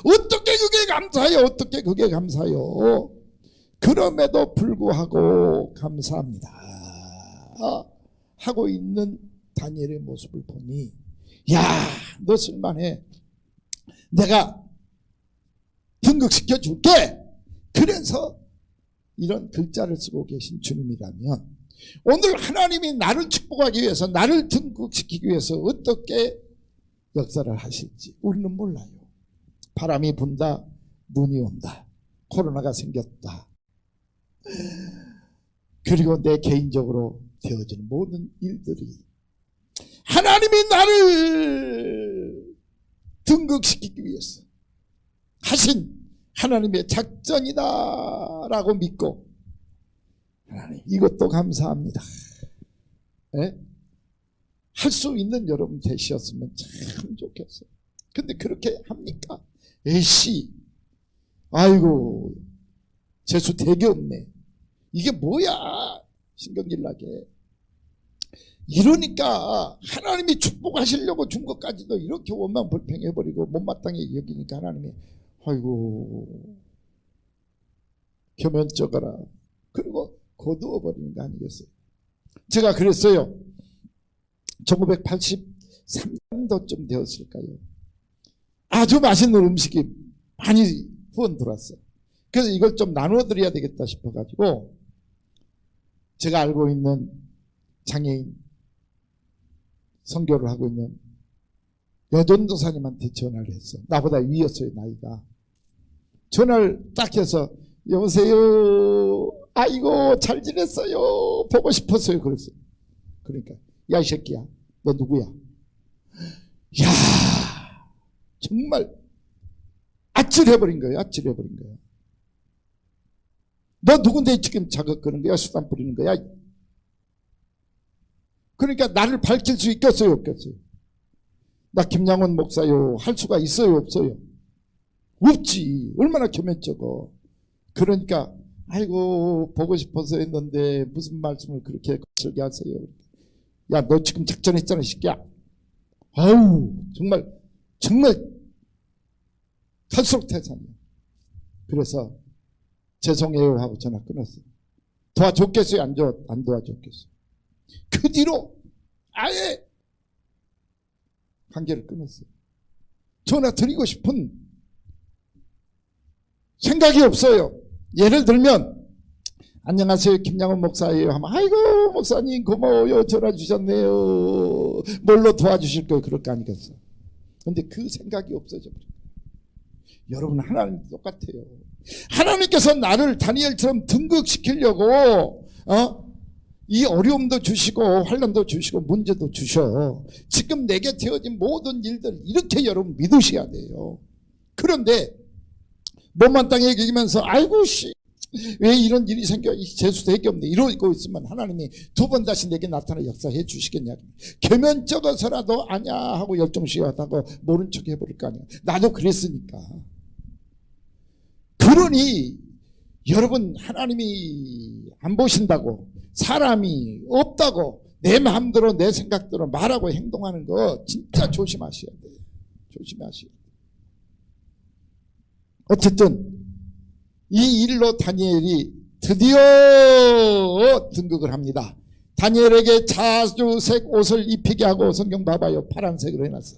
Speaker 1: 어떻게 그게 감사해요? 어떻게 그게 감사해요? 그럼에도 불구하고 감사합니다 하고 있는 다니엘의 모습을 보니, 야, 너 쓸만해. 내가 등극시켜 줄게. 그래서 이런 글자를 쓰고 계신 주님이라면, 오늘 하나님이 나를 축복하기 위해서, 나를 등극시키기 위해서 어떻게 역사를 하실지 우리는 몰라요. 바람이 분다, 눈이 온다, 코로나가 생겼다, 그리고 내 개인적으로 되어지는 모든 일들이 하나님이 나를 등극시키기 위해서 하신 하나님의 작전이다라고 믿고, 하나님 이것도 감사합니다. 할 수 있는 여러분 되셨으면 참 좋겠어요. 근데 그렇게 합니까? 에이씨, 아이고 재수 되게 없네, 이게 뭐야, 신경질 나게. 이러니까 하나님이 축복하시려고 준 것까지도 이렇게 원망 불평해버리고 못마땅히 여기니까 하나님이 아이고 겸연쩍어라, 그리고 거두어버리는 거 아니겠어요? 제가 그랬어요. 1983년도쯤 되었을까요? 아주 맛있는 음식이 많이 후원 들어왔어요. 그래서 이걸 좀 나눠드려야 되겠다 싶어가지고 제가 알고 있는 장애인 선교를 하고 있는 여전도사님한테 전화를 했어. 나보다 위였어요, 나이가. 전화를 딱 해서 여보세요, 아이고 잘 지냈어요, 보고 싶었어요, 그랬어요. 그러니까 야 이 새끼야, 너 누구야? 야, 정말 아찔해버린 거예요. 아찔해버린 거예요. 너 누군데 지금 자극 거는 거야? 수단 뿌리는 거야? 그러니까 나를 밝힐 수 있겠어요, 없겠어요? 나 김양원 목사요 할 수가 있어요, 없어요? 없지. 얼마나 겸연쩍어. 그러니까 아이고 보고 싶어서 했는데 무슨 말씀을 그렇게 거칠게 하세요? 야, 너 지금 작전했잖아, 이 새끼야. 아우 정말 탈수록 태산이야. 그래서 죄송해요 하고 전화 끊었어요. 도와줬겠어요? 안 도와줬겠어요? 그 뒤로 아예 관계를 끊었어요. 전화 드리고 싶은 생각이 없어요. 예를 들면 안녕하세요, 김양원 목사예요 하면 아이고 목사님 고마워요, 전화 주셨네요, 뭘로 도와주실 거예요, 그럴 거 아니겠어요? 근데 그 생각이 없어져 버려요. 여러분, 하나님도 똑같아요. 하나님께서 나를 다니엘처럼 등극시키려고 이 어려움도 주시고 환난도 주시고 문제도 주셔. 지금 내게 되어진 모든 일들 이렇게 여러분 믿으셔야 돼요. 그런데 못마땅히 여기면서 아이고 왜 이런 일이 생겨, 재수 되게 없네, 이러고 있으면 하나님이 두 번 다시 내게 나타나 역사해 주시겠냐? 겸연쩍어서라도 아냐 하고 열정시하다고 모른 척 해버릴 거 아니야. 나도 그랬으니까. 그러니 여러분, 하나님이 안 보신다고, 사람이 없다고 내 마음대로 내 생각대로 말하고 행동하는 거 진짜 조심하셔야 돼요. 조심하셔야 돼요. 어쨌든 이 일로 다니엘이 드디어 등극을 합니다. 다니엘에게 자주색 옷을 입히게 하고, 성경 봐봐요, 파란색으로 해놨어.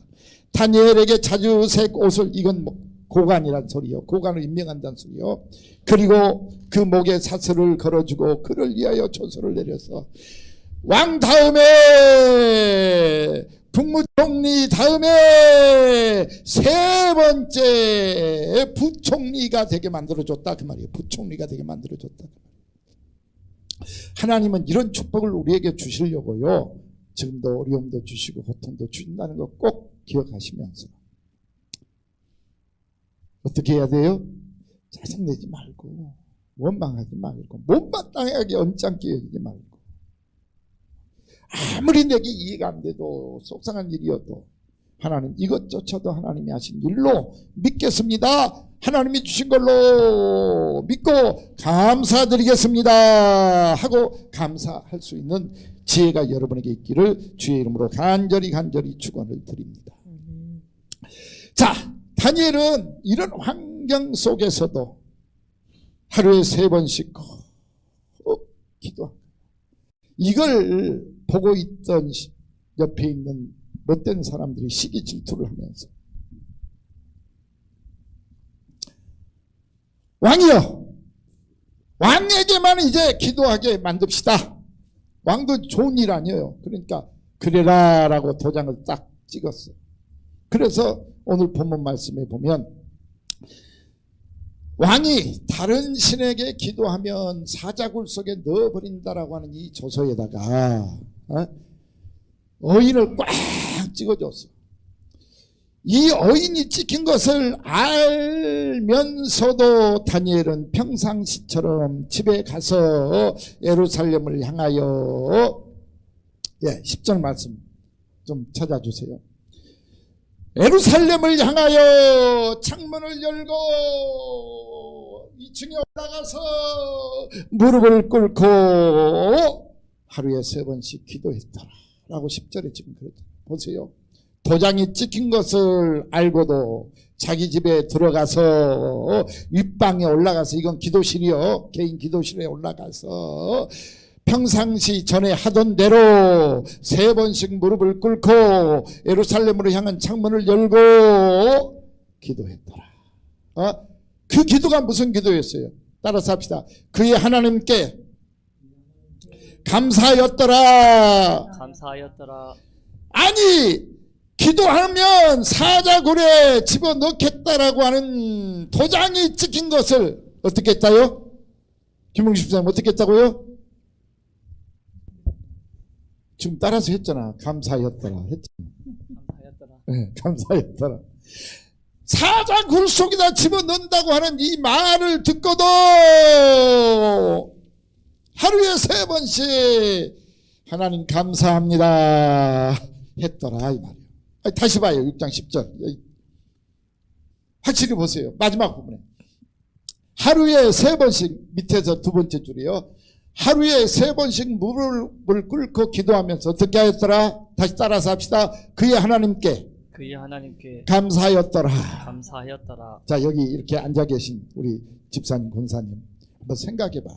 Speaker 1: 다니엘에게 자주색 옷을, 이건 고관이란 소리요, 고관을 임명한다는 소리요. 그리고 그 목에 사슬을 걸어주고 그를 위하여 초소를 내려서 왕 다음에 국무총리 다음에 세 번째 부총리가 되게 만들어줬다, 그 말이에요. 부총리가 되게 만들어줬다. 하나님은 이런 축복을 우리에게 주시려고요, 지금도 어려움도 주시고 고통도 주신다는 거 꼭 기억하시면서 어떻게 해야 돼요? 짜증내지 말고 원망하지 말고 못마땅하게 언짢게 여기지 말고, 아무리 내게 이해가 안 돼도 속상한 일이어도 하나님 이것조차도 하나님이 하신 일로 믿겠습니다. 하나님이 주신 걸로 믿고 감사드리겠습니다 하고 감사할 수 있는 지혜가 여러분에게 있기를 주의 이름으로 간절히 축원을 드립니다. 자, 다니엘은 이런 환경 속에서도 하루에 3번씩 기도합니다. 이걸 보고 있던 옆에 있는 못된 사람들이 시기 질투를 하면서 왕이여, 왕에게만 이제 기도하게 만듭시다. 왕도 좋은 일 아니에요. 그러니까 그래라 라고 도장을 딱 찍었어요. 그래서 오늘 본문 말씀에 보면 왕이 다른 신에게 기도하면 사자굴 속에 넣어버린다라고 하는 이 조서에다가 어인을 꽉 찍어줬어. 이 어인이 찍힌 것을 알면서도 다니엘은 평상시처럼 집에 가서 예루살렘을 향하여 10절 말씀 좀 찾아주세요. 예루살렘을 향하여 창문을 열고 2층에 올라가서 무릎을 꿇고 하루에 3번씩 기도했더라 라고 10절에 지금 그랬죠. 보세요. 도장이 찍힌 것을 알고도 자기 집에 들어가서 윗방에 올라가서, 이건 기도실이요, 개인 기도실에 올라가서 평상시 전에 하던 대로 3번씩 무릎을 꿇고 예루살렘으로 향한 창문을 열고 기도했더라. 그 기도가 무슨 기도였어요? 따라서 합시다. 그의 하나님께 감사하였더라. 아니, 기도하면 사자굴에 집어넣겠다라고 하는 도장이 찍힌 것을 어떻게 했다요? 김웅식 집사님 어떻게 했다고요? 지금 따라서 했잖아. 감사하였더라 했잖아. 네, 감사하였더라. 사자굴 속에다 집어넣는다고 하는 이 말을 듣고도 하루에 3번씩 하나님 감사합니다 했더라 이 말이에요. 다시 봐요. 6장 10절 확실히 보세요. 마지막 부분에 하루에 3번씩, 밑에서 두 번째 줄이요, 하루에 3번씩 무릎을 꿇고 기도하면서 어떻게 하였더라? 다시 따라서 합시다. 그의 하나님께 감사하였더라. 자, 여기 이렇게 앉아 계신 우리 집사님, 권사님 한번 생각해봐.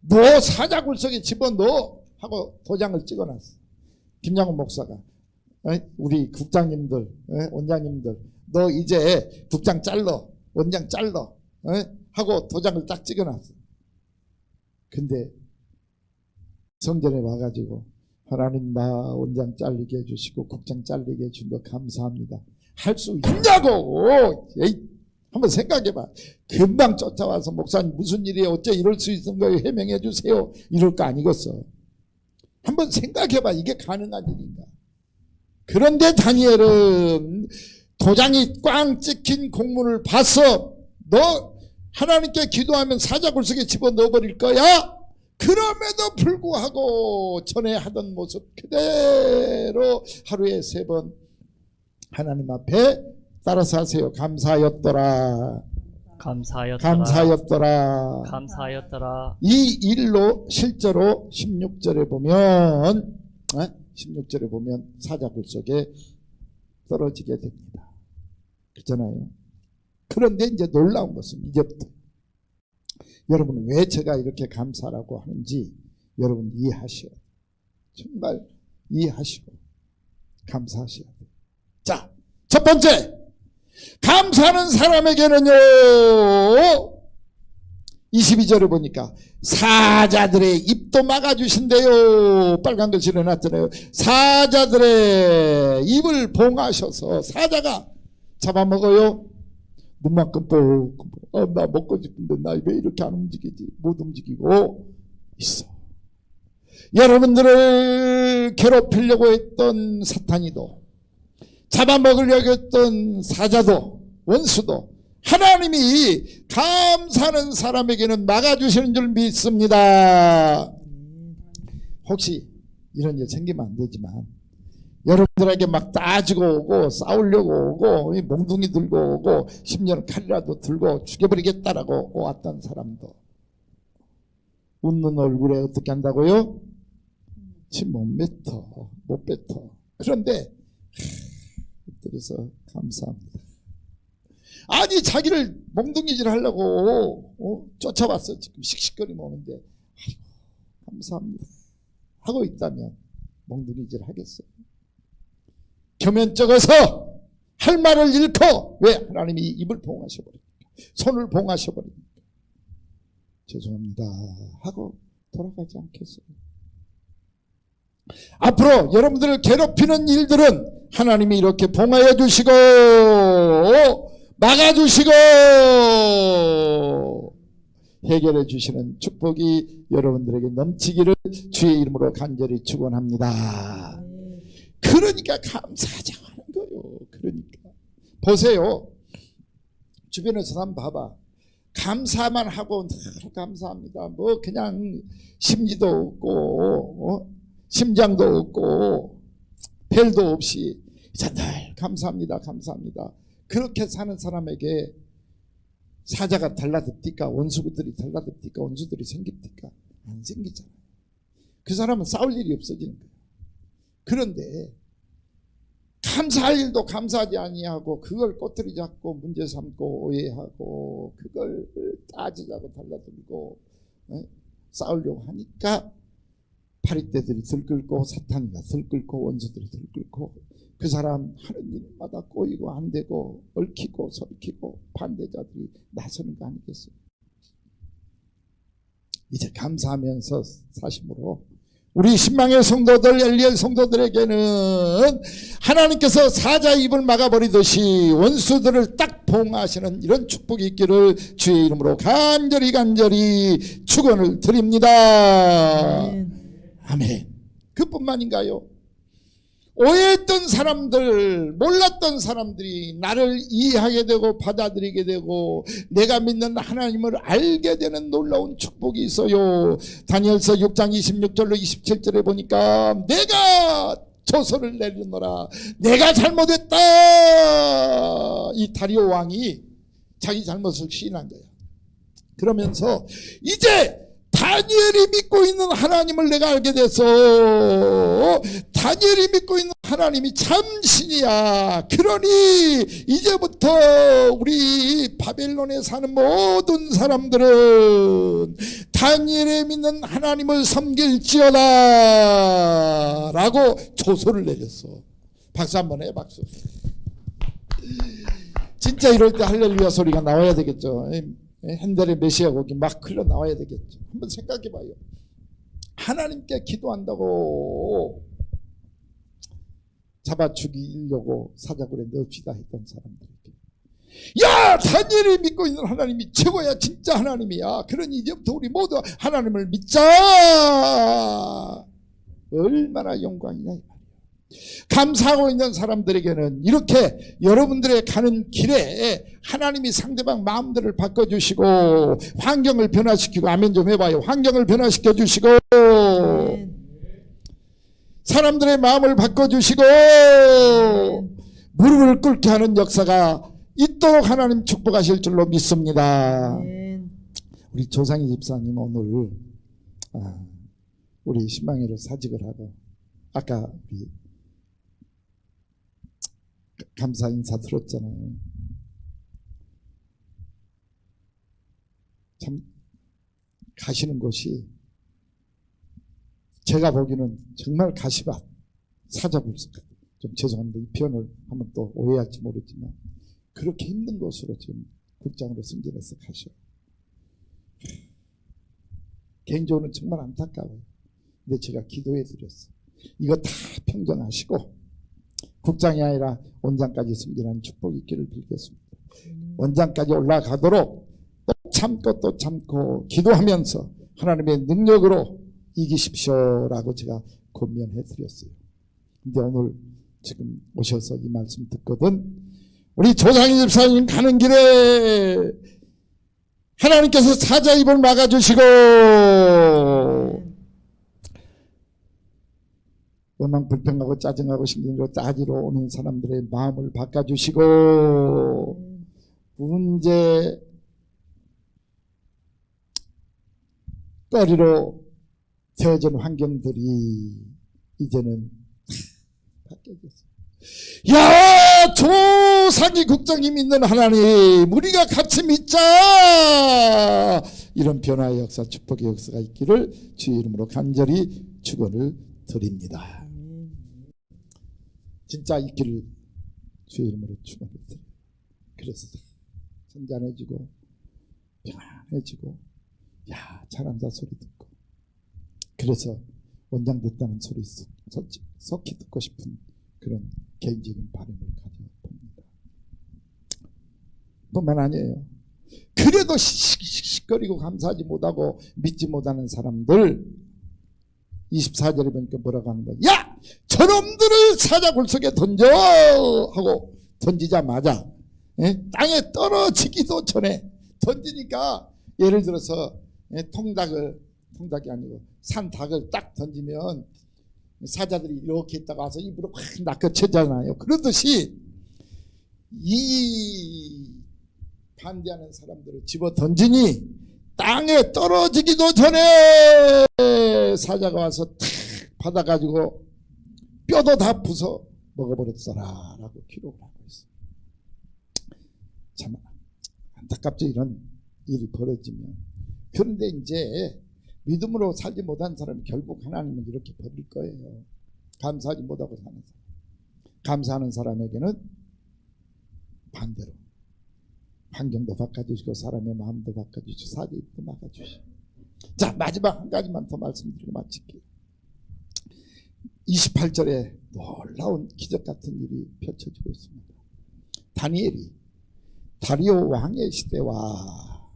Speaker 1: 너 사자굴 속에 집어넣어 하고 도장을 찍어놨어. 김양훈 목사가 우리 국장님들, 원장님들, 너 이제 국장 잘러, 원장 잘러 하고 도장을 딱 찍어놨어. 근데 성전에 와가지고 하나님 나 원장 잘리게 해주시고 국장 잘리게 해준 거 감사합니다 할 수 있냐고. 한번 생각해봐. 금방 쫓아와서 목사님 무슨 일이에요, 어째 이럴 수 있는 거예요, 해명해 주세요 이럴 거 아니겠어. 한번 생각해봐. 이게 가능한 일인가. 그런데 다니엘은 도장이 꽝 찍힌 공문을 봐서 너 하나님께 기도하면 사자굴 속에 집어넣어버릴 거야? 그럼에도 불구하고 전에 하던 모습 그대로 하루에 3번 하나님 앞에 따라서 하세요. 감사하였더라. 이 일로 실제로 16절에 보면 사자굴 속에 떨어지게 됩니다. 그렇잖아요. 그런데 이제 놀라운 것은 이제부터 여러분 왜 제가 이렇게 감사라고 하는지 여러분 이해하셔야 돼요. 정말 이해하시고 감사하셔야 돼요. 자, 첫 번째, 감사하는 사람에게는요 22절에 보니까 사자들의 입도 막아주신대요. 빨간 글씨로 해놨잖아요. 사자들의 입을 봉하셔서 사자가 잡아먹어요. 눈만 끔뻑, 나 먹고 싶은데 나 왜 이렇게 안 움직이지? 못 움직이고 있어. 여러분들을 괴롭히려고 했던 사탄이도, 잡아먹으려고 했던 사자도, 원수도 하나님이 감사하는 사람에게는 막아주시는 줄 믿습니다. 혹시 이런 일 생기면 안 되지만 여러분들에게 막 따지고 오고 싸우려고 오고 이 몽둥이 들고 오고 심지어는 칼이라도 들고 죽여버리겠다라고 왔던 사람도 웃는 얼굴에 어떻게 한다고요? 침 못 뱉어. 그런데 그래서 감사합니다. 아니 자기를 몽둥이질 하려고 쫓아왔어. 지금 씩씩거리면 오는데 아이고 감사합니다 하고 있다면 몽둥이질 하겠어요? 겸연쩍어서 할 말을 잃고 왜 하나님이 입을 봉하셔버립니까? 손을 봉하셔버립니까? 죄송합니다 하고 돌아가지 않겠어요? 앞으로 여러분들을 괴롭히는 일들은 하나님이 이렇게 봉하여 주시고 막아주시고 해결해 주시는 축복이 여러분들에게 넘치기를 주의 이름으로 간절히 축원합니다. 그러니까 감사하자고 하는 거예요. 그러니까 보세요. 주변에서 한번 봐봐. 감사만 하고 늘 감사합니다. 뭐 그냥 심지도 없고 심장도 없고 별도 없이 늘 감사합니다. 감사합니다. 그렇게 사는 사람에게 사자가 달라듭니까? 원수들이 달라듭니까? 원수들이 생깁니까? 안 생기잖아요. 그 사람은 싸울 일이 없어지는 거예요. 그런데 감사할 일도 감사하지 아니하고 그걸 꼬투리 잡고 문제 삼고 오해하고 그걸 따지자고 달라들고 싸우려고 하니까 파리떼들이 들끓고 사탄이가 들끓고 원수들이 들끓고 그 사람 하는 일마다 꼬이고 안 되고 얽히고 설키고 반대자들이 나서는 거 아니겠어요? 이제 감사하면서 사심으로 우리 신망의 성도들 엘리엘 성도들에게는 하나님께서 사자의 입을 막아버리듯이 원수들을 딱 봉하시는 이런 축복이 있기를 주의 이름으로 간절히 축원을 드립니다. 아멘. 그뿐만인가요? 오해했던 사람들, 몰랐던 사람들이 나를 이해하게 되고 받아들이게 되고 내가 믿는 하나님을 알게 되는 놀라운 축복이 있어요. 다니엘서 6장 26절로 27절에 보니까 내가 조서를 내리노라. 내가 잘못했다. 이 다리오 왕이 자기 잘못을 시인한 거야. 그러면서 이제 다니엘이 믿고 있는 하나님을 내가 알게 돼서 다니엘이 믿고 있는 하나님이 참신이야. 그러니 이제부터 우리 바벨론에 사는 모든 사람들은 다니엘이 믿는 하나님을 섬길지어다 라고 조서를 내렸어. 박수 한번 해. 박수. 진짜 이럴 때 할렐루야 소리가 나와야 되겠죠. 핸델의 메시아 곡이 막 흘러나와야 되겠죠. 한번 생각해 봐요. 하나님께 기도한다고 잡아 죽이려고 사자굴에 넣읍시다 했던 사람들에게 야 다니엘이 믿고 있는 하나님이 최고야. 진짜 하나님이야. 그러니 이제부터 우리 모두 하나님을 믿자. 얼마나 영광이냐. 감사하고 있는 사람들에게는 이렇게 여러분들의 가는 길에 하나님이 상대방 마음들을 바꿔주시고 환경을 변화시키고 아멘 좀 해봐요. 환경을 변화시켜 주시고 사람들의 마음을 바꿔주시고 무릎을 꿇게 하는 역사가 있도록 하나님 축복하실 줄로 믿습니다. 우리 조상희 집사님 오늘 우리 신망회를 사직을 하고 아까 우리 감사 인사 들었잖아요. 참 가시는 곳이 제가 보기에는 정말 가시밭 사자불석 같아요. 좀 죄송합니다. 이 표현을 한번 또 오해할지 모르지만 그렇게 힘든 곳으로 지금 국장으로 승진해서 가셔. 개인적으로는 정말 안타까워요. 근데 제가 기도해 드렸어요. 이거 다 평정하시고 국장이 아니라 원장까지 승진하는 축복이 있기를 빌겠습니다. 원장까지 올라가도록 또 참고 기도하면서 하나님의 능력으로 이기십시오라고 제가 권면해 드렸어요. 근데 오늘 지금 오셔서 이 말씀 듣거든 우리 조상희 집사님 가는 길에 하나님께서 사자 입을 막아주시고 음악 불평하고 짜증하고 신경으로 따지러 오는 사람들의 마음을 바꿔주시고 문제 거리로 되어진 환경들이 이제는 바뀌어졌어요. 야, 조상이 국장이 믿는 하나님, 우리가 같이 믿자. 이런 변화의 역사, 축복의 역사가 있기를 주의 이름으로 간절히 축원을 드립니다. 진짜 있기를 주의 이름으로 축원을 드립니다. 그래서 선잔해지고 평안해지고, 야, 잘한다 소리 듣고, 그래서 원장됐다는 소리 속히 듣고 싶은 그런 개인적인 바람을 가져봅니다. 뿐만 아니에요. 그래도 씩씩거리고 감사하지 못하고 믿지 못하는 사람들 24절에 보니까 뭐라고 하는 거야? 야! 저놈들을 사자굴 속에 던져! 하고 던지자마자 땅에 떨어지기도 전에 던지니까, 예를 들어서 통닭이 아니고 산닭을 딱 던지면 사자들이 이렇게 있다가 와서 입으로 확 낚아채잖아요. 그러듯이 이 반대하는 사람들을 집어 던지니 땅에 떨어지기도 전에 사자가 와서 탁 받아가지고 뼈도 다 부숴 먹어버렸더라 라고 기록을 하고 있어요. 참 안타깝죠, 이런 일이 벌어지면. 그런데 이제 믿음으로 살지 못한 사람이 결국 하나님은 이렇게 버릴 거예요. 감사하지 못하고 사는 사람. 감사하는 사람에게는 반대로 환경도 바꿔주시고 사람의 마음도 바꿔주시고 사지도 막아주시고. 자, 마지막 한 가지만 더 말씀드리고 마칠게요. 28절에 놀라운 기적 같은 일이 펼쳐지고 있습니다. 다니엘이 다리오 왕의 시대와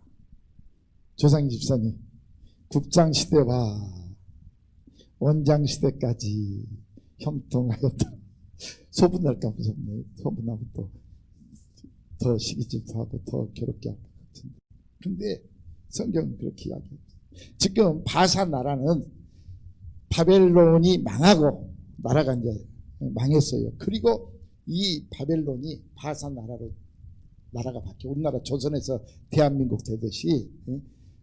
Speaker 1: 조상 집사님 국장 시대와 원장 시대까지 형통하였다. 소분할까 무섭네. 소분하면 더 시기질투하고 더 괴롭게 할 것 같은데. 근데 성경은 그렇게 이야기해요. 지금 바사 나라는 바벨론이 망하고 나라가 이제 망했어요. 그리고 이 바벨론이 바사 나라로 나라가 바뀌어 우리나라 조선에서 대한민국 되듯이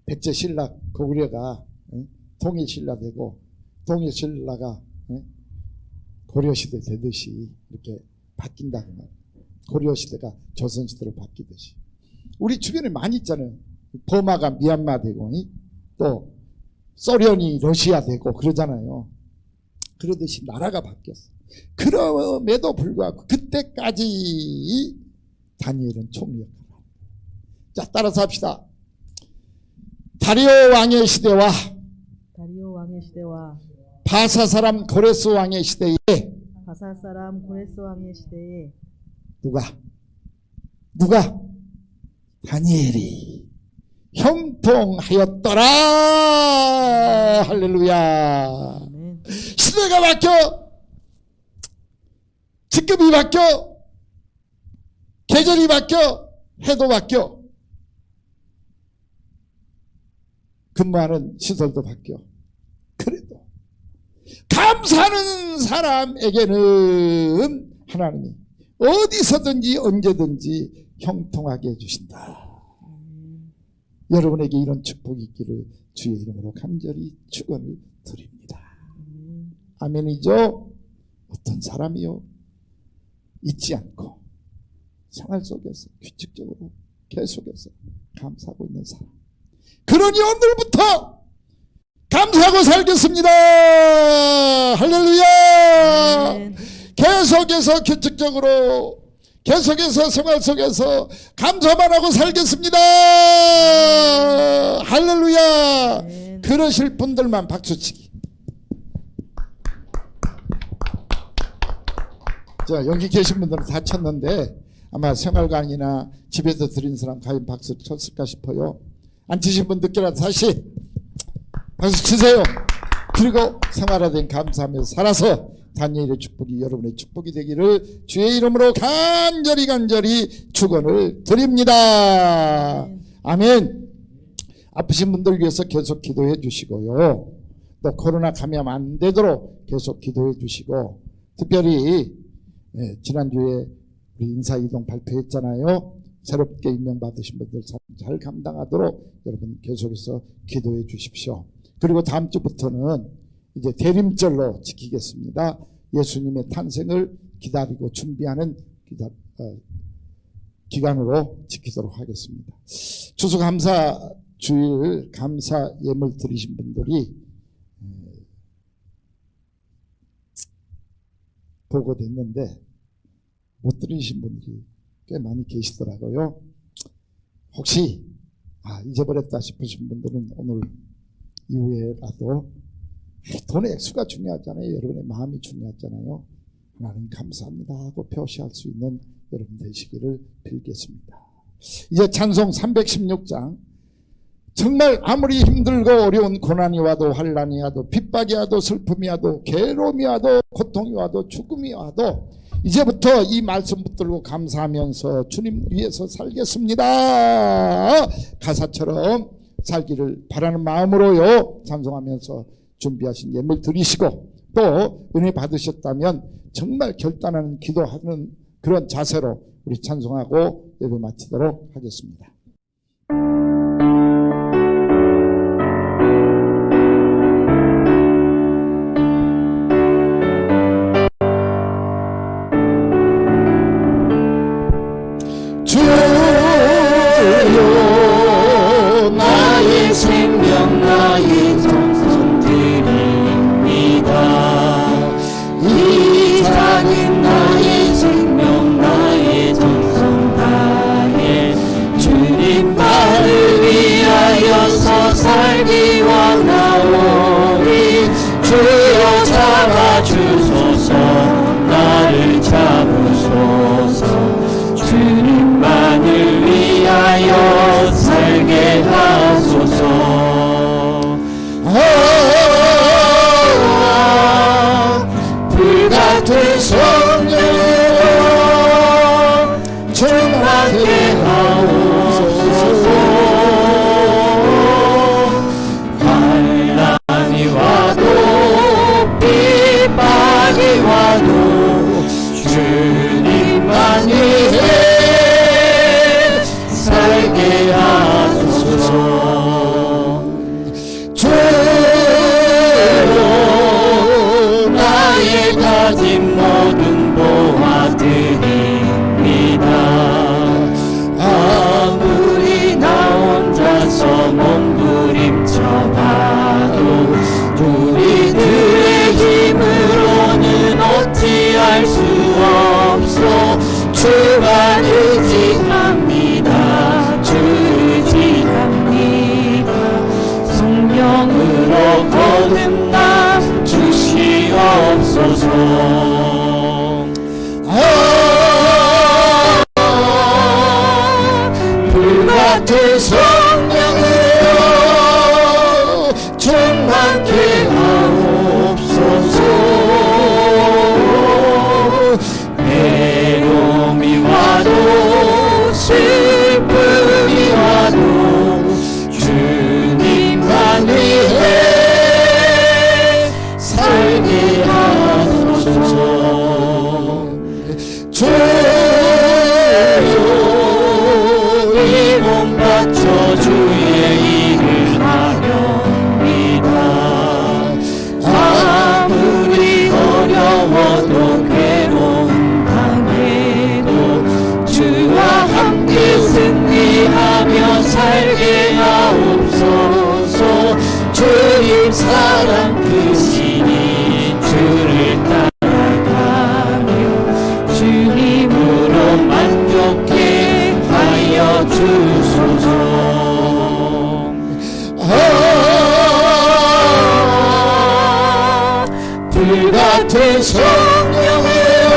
Speaker 1: 백제 신라 고구려가 통일 신라 되고 통일 신라가 고려 시대 되듯이 이렇게 바뀐다고 말이에요. 고려 시대가 조선 시대로 바뀌듯이. 우리 주변에 많이 있잖아요. 버마가 미얀마 되고 또 소련이 러시아 되고 그러잖아요. 그러듯이 나라가 바뀌었어. 그럼에도 불구하고 그때까지 다니엘은 총리 역할을 합니다. 자, 따라서 합시다. 다리오 왕의 시대와 바사 사람 고레스 왕의 시대에 누가 다니엘이 형통하였더라. 할렐루야. 시대가 바뀌어, 직급이 바뀌어, 계절이 바뀌어, 해도 바뀌어, 근무하는 시설도 바뀌어. 그래도 감사하는 사람에게는 하나님이 어디서든지 언제든지 형통하게 해주신다. 여러분에게 이런 축복이 있기를 주의 이름으로 간절히 축원을 드립니다. 아멘이죠? 어떤 사람이요 잊지 않고 생활 속에서 규칙적으로 계속해서 감사하고 있는 사람, 그러니 오늘부터 감사하고 살겠습니다. 할렐루야. 계속해서 규칙적으로 계속해서 생활 속에서 감사만 하고 살겠습니다. 할렐루야. 그러실 분들만 박수치기. 자, 여기 계신 분들은 다 쳤는데 아마 생활관이나 집에서 드린 사람 과연 박수 쳤을까 싶어요. 안 치신 분들께라도 다시 박수 치세요. 그리고 생활화된 감사하며 살아서 다니엘의 축복이 여러분의 축복이 되기를 주의 이름으로 간절히 축원을 드립니다. 아멘. 아프신 분들 위해서 계속 기도해 주시고요. 또 코로나 감염 안 되도록 계속 기도해 주시고, 특별히 지난주에 우리 인사이동 발표했잖아요. 새롭게 임명받으신 분들 잘 감당하도록 여러분 계속해서 기도해 주십시오. 그리고 다음 주부터는 이제 대림절로 지키겠습니다. 예수님의 탄생을 기다리고 준비하는 기간으로 지키도록 하겠습니다. 추수감사 주일 감사 예물 드리신 분들이 보고됐는데 못 드리신 분들이 꽤 많이 계시더라고요. 혹시 잊어버렸다 싶으신 분들은 오늘 이후에라도, 돈의 액수가 중요하잖아요. 여러분의 마음이 중요하잖아요. 하나님 감사합니다 하고 표시할 수 있는 여러분 되시기를 빌겠습니다. 이제 찬송 316장. 정말 아무리 힘들고 어려운 고난이 와도 환난이 와도 핍박이 와도 슬픔이 와도 괴로움이 와도 고통이 와도 죽음이 와도 이제부터 이 말씀 붙들고 감사하면서 주님 위해서 살겠습니다. 가사처럼 살기를 바라는 마음으로요, 찬송하면서 준비하신 예물 드리시고, 또 은혜 받으셨다면 정말 결단하는 기도하는 그런 자세로 우리 찬송하고 예배 마치도록 하겠습니다.
Speaker 2: 주여 나의 생명 나의 정성 드립니다. 이 작은 나의 생명 나의 정성 다해 주님만을 위하여서 살기 원하오니 주여 잡아주소서 나를 잡으소서 주님만을 위하여 살게 하소서. 불같은 성령이여 충만케 하옵소서. 환난이 와도 핍박이 와도 주님만 위해 살게 하소서. 주여 나의 가진 모든 보아드립니다. 아무리 나 혼자서 몸부림쳐봐도 우리들의 힘으로는 어찌할 수 없어. 주만 의지합니다. 주 의지합니다. 성령으로 거듭나 주시옵소서. 불같은 성령으로 충만케 하옵소서. 괴로움이 와도 슬픔이 와도 주님만 위해 살게 하소서. 주여 이 몸 바쳐 주의 일을 하렵니다. 아무리 어려워도 괴로움 당해도 주와 함께 승리하며 살게 하옵소서. 주님 사랑 크시니 주를 따라가며 주님으로 만족해 하여 주소서. 불같은 성령이여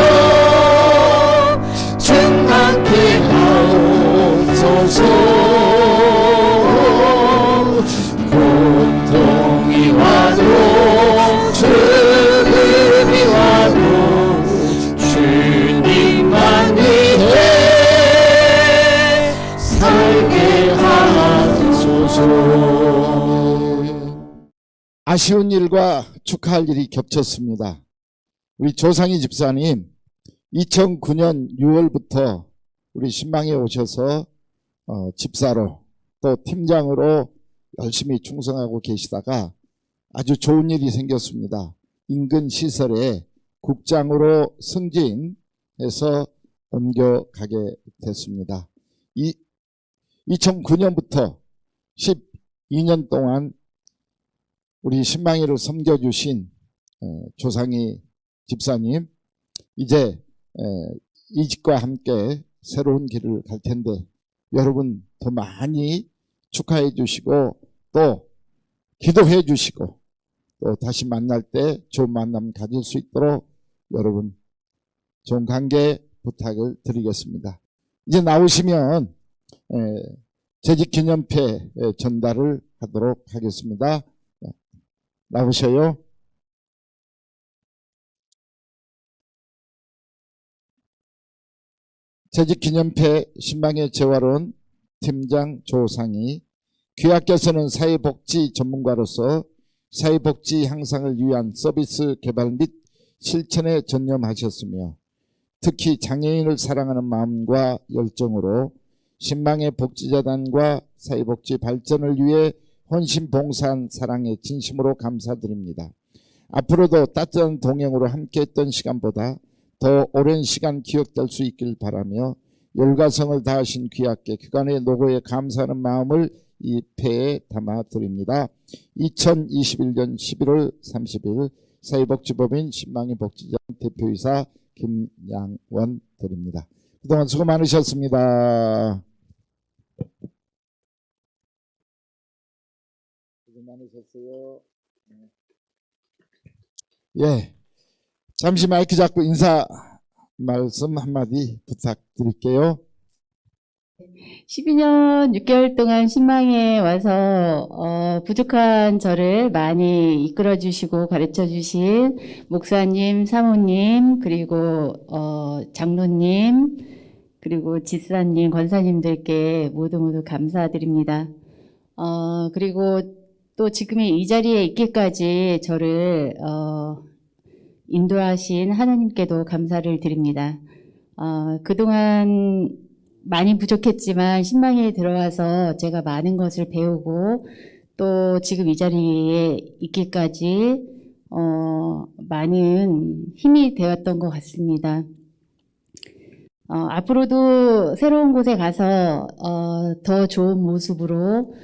Speaker 2: 충만케 하옵소서. 고통이 와도 죽음이 와도 주님만 위해 살게 하소서.
Speaker 1: 아쉬운 일과 축하할 일이 겹쳤습니다. 우리 조상희 집사님 2009년 6월부터 우리 신방에 오셔서 집사로 또 팀장으로 열심히 충성하고 계시다가 아주 좋은 일이 생겼습니다. 인근 시설에 국장으로 승진해서 옮겨가게 됐습니다. 2009년부터 12년 동안 우리 신방이를 섬겨주신 조상희 집사님, 이제 이직과 함께 새로운 길을 갈 텐데 여러분 더 많이 축하해 주시고 또 기도해 주시고 또 다시 만날 때 좋은 만남 가질 수 있도록 여러분 좋은 관계 부탁을 드리겠습니다. 이제 나오시면 재직기념패 전달을 하도록 하겠습니다. 나오셔요. 재직기념패 신방의 재활원 팀장 조상희, 귀하께서는 사회복지 전문가로서 사회복지 향상을 위한 서비스 개발 및 실천에 전념하셨으며 특히 장애인을 사랑하는 마음과 열정으로 신방의 복지재단과 사회복지 발전을 위해 헌신 봉사한 사랑에 진심으로 감사드립니다. 앞으로도 따뜻한 동행으로 함께했던 시간보다 더 오랜 시간 기억될 수 있길 바라며 열과성을 다하신 귀하께 그간의 노고에 감사하는 마음을 이 패에 담아드립니다. 2021년 11월 30일 사회복지법인 신방의 복지재단 대표이사 김양원 드립니다. 그동안 수고 많으셨습니다. 수고 많으셨어요. 예, 잠시 마이크 잡고 인사 말씀 한마디 부탁드릴게요.
Speaker 5: 12년 6개월 동안 신방에 와서 부족한 저를 많이 이끌어 주시고 가르쳐 주신 목사님, 사모님, 그리고 장로님, 그리고 집사님, 권사님들께 모두 감사드립니다. 그리고 또 지금 이 자리에 있기까지 저를 인도하신 하나님께도 감사를 드립니다. 그동안 많이 부족했지만 신방에 들어와서 제가 많은 것을 배우고 또 지금 이 자리에 있기까지 많은 힘이 되었던 것 같습니다. 앞으로도 새로운 곳에 가서 더 좋은 모습으로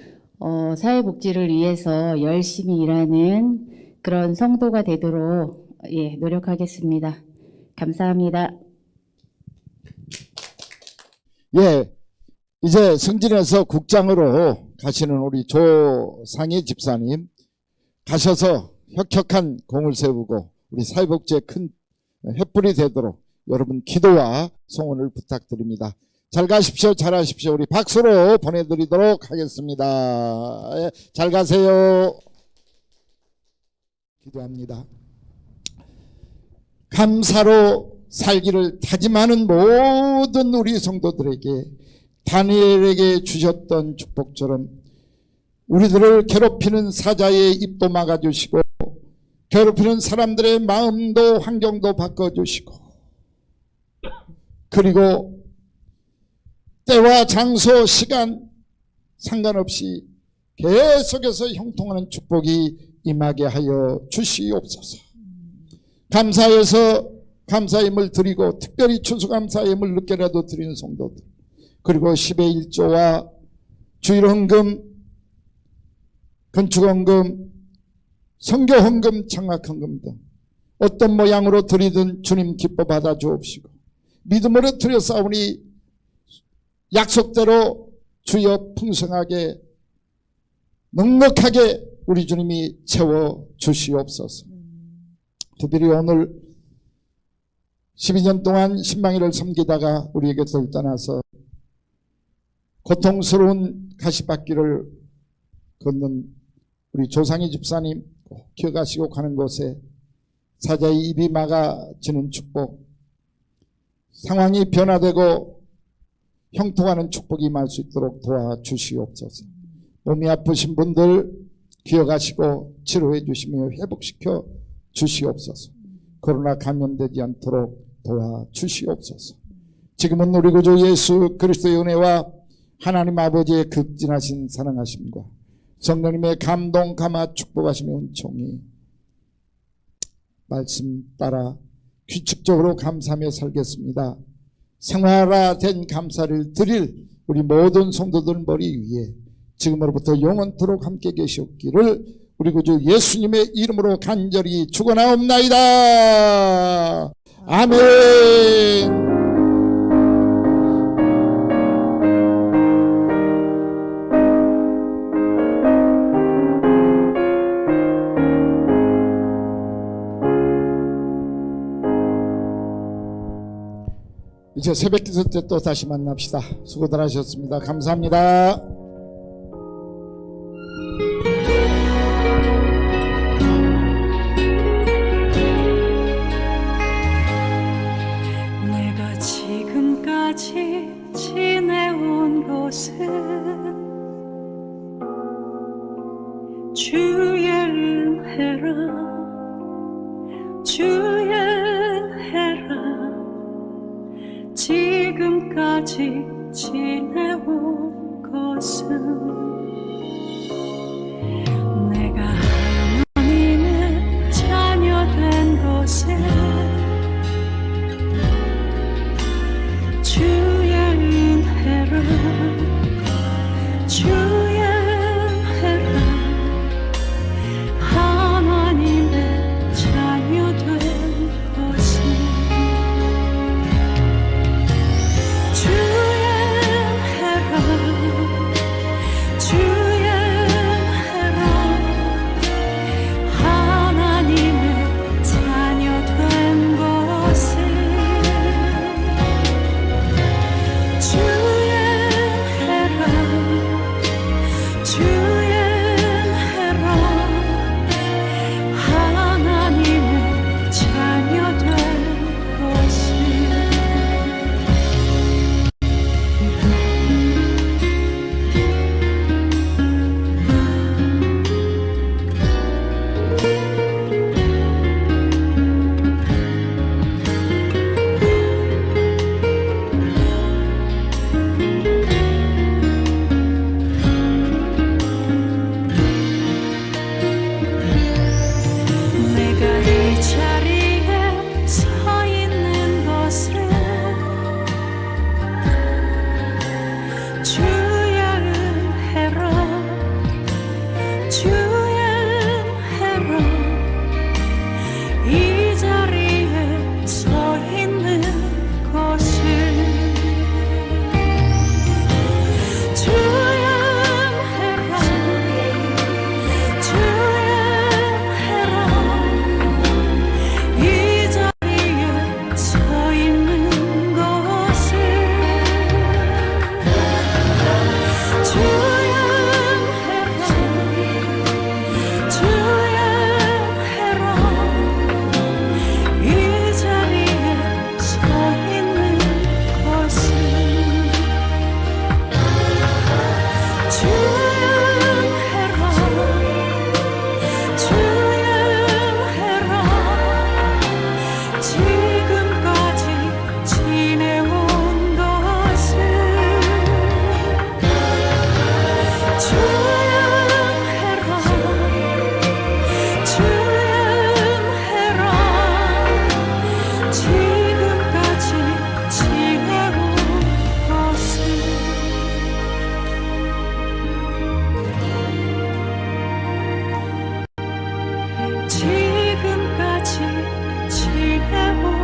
Speaker 5: 사회복지를 위해서 열심히 일하는 그런 성도가 되도록 노력하겠습니다. 감사합니다.
Speaker 1: 예, 이제 승진해서 국장으로 가시는 우리 조상희 집사님 가셔서 혁혁한 공을 세우고 우리 사회복지에 큰 횃불이 되도록 여러분 기도와 성원을 부탁드립니다. 잘 가십시오. 잘하십시오. 우리 박수로 보내드리도록 하겠습니다. 예, 잘 가세요. 기도합니다. 감사로 살기를 다짐하는 모든 우리 성도들에게 다니엘에게 주셨던 축복처럼 우리들을 괴롭히는 사자의 입도 막아주시고 괴롭히는 사람들의 마음도 환경도 바꿔주시고 그리고 때와 장소 시간 상관없이 계속해서 형통하는 축복이 임하게 하여 주시옵소서. 감사해서 감사임을 드리고 특별히 추수감사임을 늦게라도 드리는 성도들 그리고 10의 1조와 주일헌금, 건축헌금, 선교헌금, 장학헌금 등 어떤 모양으로 드리든 주님 기뻐 받아 주옵시고 믿음으로 드렸사오니 약속대로 주여 풍성하게 넉넉하게 우리 주님이 채워 주시옵소서. 특별히 오늘 12년 동안 신방이를 섬기다가 우리에게서 떠나서 고통스러운 가시밭길을 걷는 우리 조상희 집사님 기억하시고 가는 곳에 사자의 입이 막아지는 축복, 상황이 변화되고 형통하는 축복이 임할 수 있도록 도와주시옵소서. 몸이 아프신 분들, 기억하시고 치료해 주시며 회복시켜 주시옵소서. 코로나 감염되지 않도록 도와주시옵소서. 지금은 우리 구주 예수 그리스도의 은혜와 하나님 아버지의 극진하신 사랑하심과 성령님의 감동 감화 축복하심의 은총이 말씀 따라 규칙적으로 감사하며 살겠습니다. 생활화된 감사를 드릴 우리 모든 성도들 머리 위에 지금으로부터 영원토록 함께 계시옵기를 우리 구주 예수님의 이름으로 간절히 축원하옵나이다. 아멘. 이제 새벽 기도 때 또 다시 만납시다. 수고들 하셨습니다. 감사합니다.
Speaker 6: 내가 지금까지 지내온 것은 주의 은혜라 주의 은혜라 지금까지 지내온 것은 내가 하나님의 자녀 된 것은 주의 은혜라 주의 은혜라 하나님의 자녀 된 것은 주의 은혜라 주의 은혜라 하나님의 자녀 된 것은 주의 은혜라 주의 은혜라 하나님의 자녀 된 것은 내가 이 자리에 서 있는 것은 주의 은혜라 주의 은혜라 이 자리에 서 있는 것은 주의 은혜라 주의 은혜라 이 자리에 서 있는 것은 주의 은혜라 주의 은혜라 이 자리에 서 있는 것은 주의 은혜라 주의 은혜라 지금까지 지내온 것은 주의 은혜라 주의 은혜라 지금까지 지내온 것은 지금까지 지내온